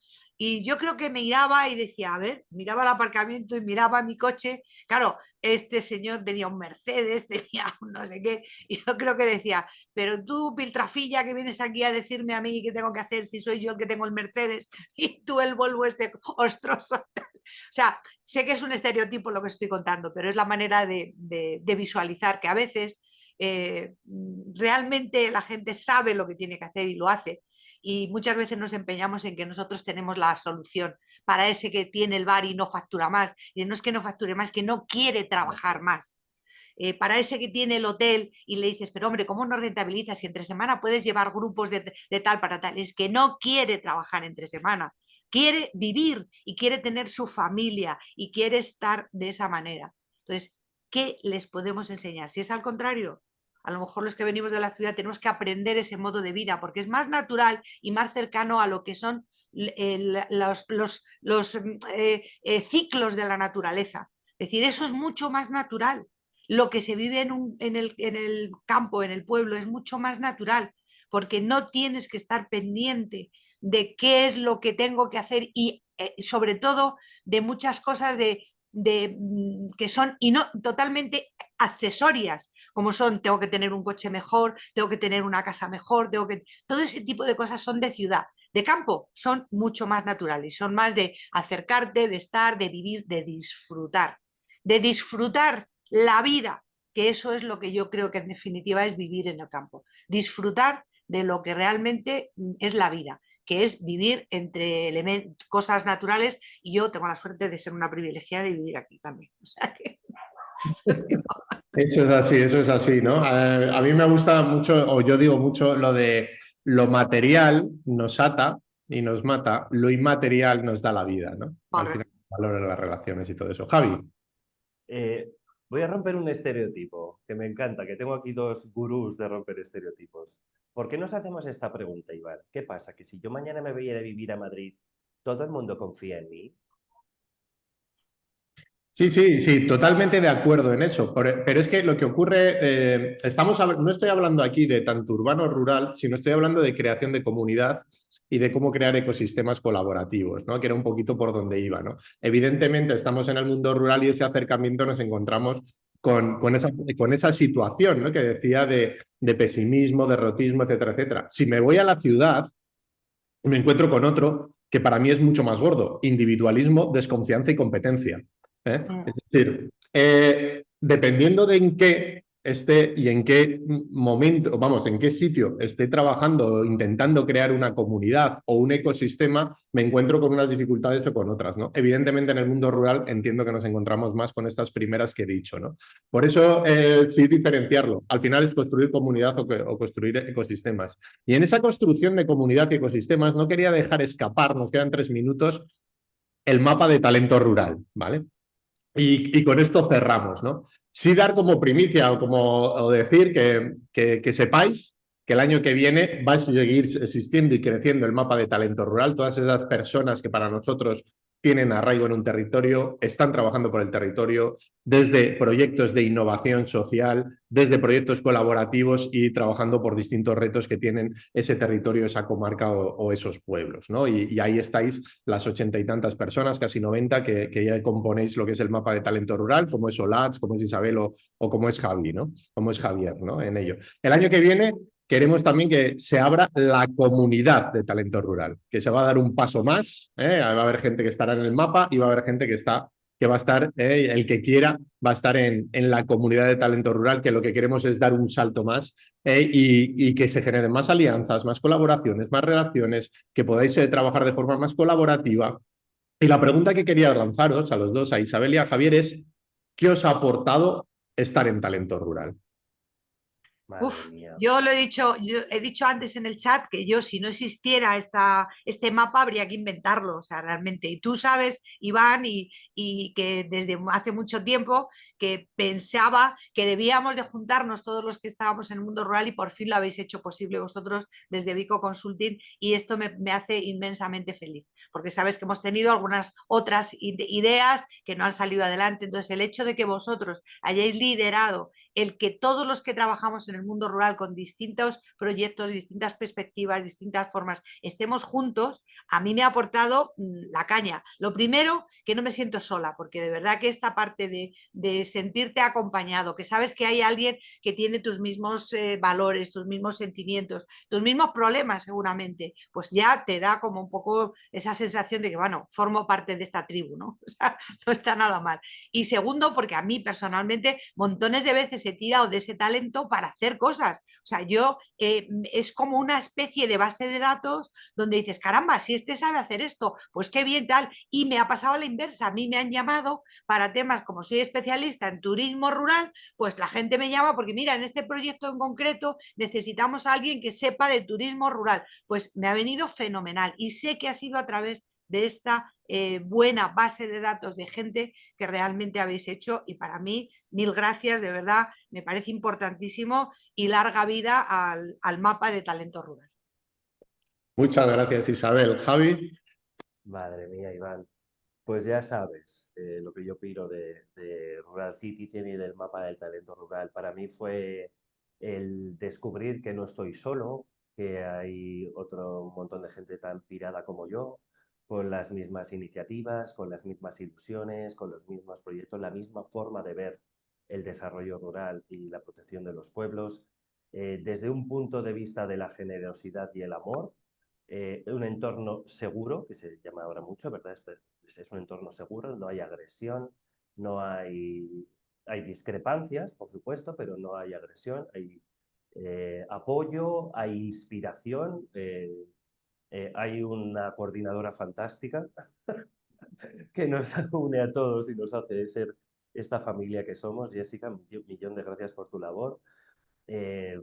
Y yo creo que me miraba y decía, a ver, miraba el aparcamiento y miraba mi coche. Claro, este señor tenía un Mercedes, tenía un no sé qué. Y yo creo que decía, pero tú, piltrafilla, que vienes aquí a decirme a mí qué tengo que hacer si soy yo el que tengo el Mercedes y tú el Volvo este ostroso. O sea, sé que es un estereotipo lo que estoy contando, pero es la manera de visualizar que a veces realmente la gente sabe lo que tiene que hacer y lo hace. Y muchas veces nos empeñamos en que nosotros tenemos la solución para ese que tiene el bar y no factura más. Y no es que no facture más, es que no quiere trabajar más. Para ese que tiene el hotel y le dices, pero hombre, ¿cómo no rentabilizas si entre semana puedes llevar grupos de tal para tal? Es que no quiere trabajar entre semana, quiere vivir y quiere tener su familia y quiere estar de esa manera. Entonces, ¿qué les podemos enseñar? Si es al contrario, a lo mejor los que venimos de la ciudad tenemos que aprender ese modo de vida porque es más natural y más cercano a lo que son los ciclos de la naturaleza. Es decir, eso es mucho más natural. Lo que se vive en el campo, en el pueblo, es mucho más natural porque no tienes que estar pendiente de qué es lo que tengo que hacer y sobre todo de muchas cosas que son y no totalmente accesorias, como son tengo que tener un coche mejor, tengo que tener una casa mejor, todo ese tipo de cosas son de ciudad. De campo son mucho más naturales, son más de acercarte, de estar, de vivir, de disfrutar la vida, que eso es lo que yo creo que en definitiva es vivir en el campo, disfrutar de lo que realmente es la vida, que es vivir entre cosas naturales, y yo tengo la suerte de ser una privilegiada de vivir aquí también. O sea que... Eso es así, ¿no? A mí me gusta mucho, o yo digo mucho, lo de lo material nos ata y nos mata, lo inmaterial nos da la vida, ¿no? Al final, el valor de las relaciones y todo eso. Javi. Voy a romper un estereotipo que me encanta, que tengo aquí dos gurús de romper estereotipos. ¿Por qué nos hacemos esta pregunta, Iván? ¿Qué pasa? ¿Que si yo mañana me voy a ir a vivir a Madrid, todo el mundo confía en mí? Sí, totalmente de acuerdo en eso. Pero es que lo que ocurre, no estoy hablando aquí de tanto urbano o rural, sino estoy hablando de creación de comunidad y de cómo crear ecosistemas colaborativos, ¿no? Que era un poquito por donde iba, ¿no? Evidentemente estamos en el mundo rural y ese acercamiento nos encontramos con esa situación, ¿no? Que decía de pesimismo, derrotismo, etcétera, etcétera. Si me voy a la ciudad, me encuentro con otro que para mí es mucho más gordo: individualismo, desconfianza y competencia. Es decir, dependiendo de en qué esté y en qué momento, vamos, en qué sitio esté trabajando o intentando crear una comunidad o un ecosistema, me encuentro con unas dificultades o con otras, ¿no? Evidentemente en el mundo rural entiendo que nos encontramos más con estas primeras que he dicho, ¿no? Por eso sí diferenciarlo. Al final es construir comunidad o construir ecosistemas. Y en esa construcción de comunidad y ecosistemas no quería dejar escapar, nos quedan 3 minutos, el mapa de talento rural, ¿vale? Y con esto cerramos, ¿no? Sí dar como primicia o decir que sepáis que el año que viene va a seguir existiendo y creciendo el mapa de talento rural. Todas esas personas que para nosotros tienen arraigo en un territorio, están trabajando por el territorio, desde proyectos de innovación social, desde proyectos colaborativos y trabajando por distintos retos que tienen ese territorio, esa comarca o esos pueblos, ¿no? Y ahí estáis las 80 y tantas personas, casi 90, que ya componéis lo que es el mapa de talento rural, como es Olatz, como es Isabel o como es Javi, ¿no? Como es Javier, ¿no? En ello. El año que viene queremos también que se abra la comunidad de talento rural, que se va a dar un paso más, va a haber gente que estará en el mapa y va a haber gente que va a estar, el que quiera, va a estar en la comunidad de talento rural, que lo que queremos es dar un salto más y que se generen más alianzas, más colaboraciones, más relaciones, que podáis trabajar de forma más colaborativa. Y la pregunta que quería lanzaros a los dos, a Isabel y a Javier, es ¿qué os ha aportado estar en talento rural? Uf, yo he dicho antes en el chat que yo, si no existiera este mapa, habría que inventarlo, o sea, realmente. Y tú sabes, Iván, y que desde hace mucho tiempo que pensaba que debíamos de juntarnos todos los que estábamos en el mundo rural, y por fin lo habéis hecho posible vosotros desde Vico Consulting, y esto me hace inmensamente feliz, porque sabes que hemos tenido algunas otras ideas que no han salido adelante. Entonces, el hecho de que vosotros hayáis liderado el que todos los que trabajamos en el el mundo rural con distintos proyectos, distintas perspectivas, distintas formas, estemos juntos, a mí me ha aportado la caña. Lo primero, que no me siento sola, porque de verdad que esta parte de sentirte acompañado, que sabes que hay alguien que tiene tus mismos valores, tus mismos sentimientos, tus mismos problemas seguramente, pues ya te da como un poco esa sensación de que, bueno, formo parte de esta tribu, ¿no? O sea, no está nada mal. Y segundo, porque a mí personalmente montones de veces he tirado de ese talento para hacer cosas. O sea, yo es como una especie de base de datos donde dices, caramba, si este sabe hacer esto, pues qué bien tal. Y me ha pasado a la inversa, a mí me han llamado para temas, como soy especialista en turismo rural, pues la gente me llama porque mira, en este proyecto en concreto necesitamos a alguien que sepa de turismo rural. Pues me ha venido fenomenal y sé que ha sido a través de esta buena base de datos de gente que realmente habéis hecho, y para mí, mil gracias, de verdad, me parece importantísimo, y larga vida al mapa de talento rural. Muchas gracias, Isabel. Javi. Madre mía, Iván. Pues ya sabes lo que yo opino de Rural Citizen y del mapa del talento rural. Para mí fue el descubrir que no estoy solo, que hay otro montón de gente tan pirada como yo, con las mismas iniciativas, con las mismas ilusiones, con los mismos proyectos, la misma forma de ver el desarrollo rural y la protección de los pueblos, desde un punto de vista de la generosidad y el amor, un entorno seguro, que se llama ahora mucho, ¿verdad? Es un entorno seguro, no hay agresión, no hay, hay discrepancias, por supuesto, pero no hay agresión, hay apoyo, hay inspiración, hay una coordinadora fantástica que nos une a todos y nos hace ser esta familia que somos. Jessica, un millón de gracias por tu labor.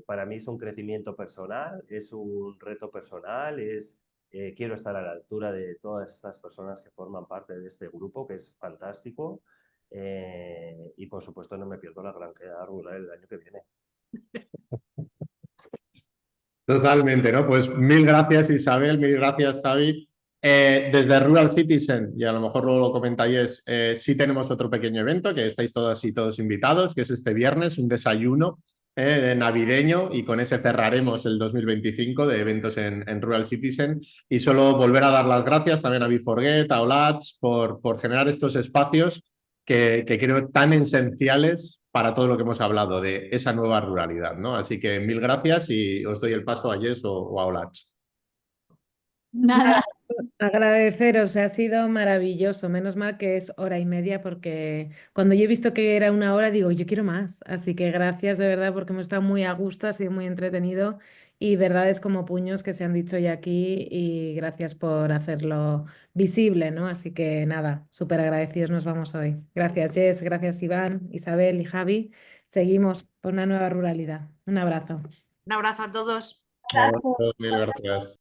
Para mí es un crecimiento personal, es un reto personal, quiero estar a la altura de todas estas personas que forman parte de este grupo, que es fantástico, y por supuesto no me pierdo la gran quedada rural el año que viene. Totalmente, ¿no? Pues mil gracias, Isabel, mil gracias, Javi. Desde Rural Citizen, y a lo mejor luego lo comentáis, sí tenemos otro pequeño evento que estáis todas y todos invitados, que es este viernes, un desayuno navideño, y con ese cerraremos el 2025 de eventos en Rural Citizen. Y solo volver a dar las gracias también a Be4Get, a Olats, por generar estos espacios que creo tan esenciales para todo lo que hemos hablado de esa nueva ruralidad, ¿no? Así que mil gracias y os doy el paso a Jess o a Olats. Nada, Agradeceros, ha sido maravilloso. Menos mal que es hora y media, porque cuando yo he visto que era una hora, digo, yo quiero más. Así que gracias de verdad, porque hemos estado muy a gusto, ha sido muy entretenido y verdades como puños que se han dicho ya aquí, y gracias por hacerlo visible, ¿no? Así que nada, súper agradecidos nos vamos hoy. Gracias, Jess, gracias, Iván, Isabel y Javi. Seguimos por una nueva ruralidad. Un abrazo. Un abrazo a todos. Mil gracias.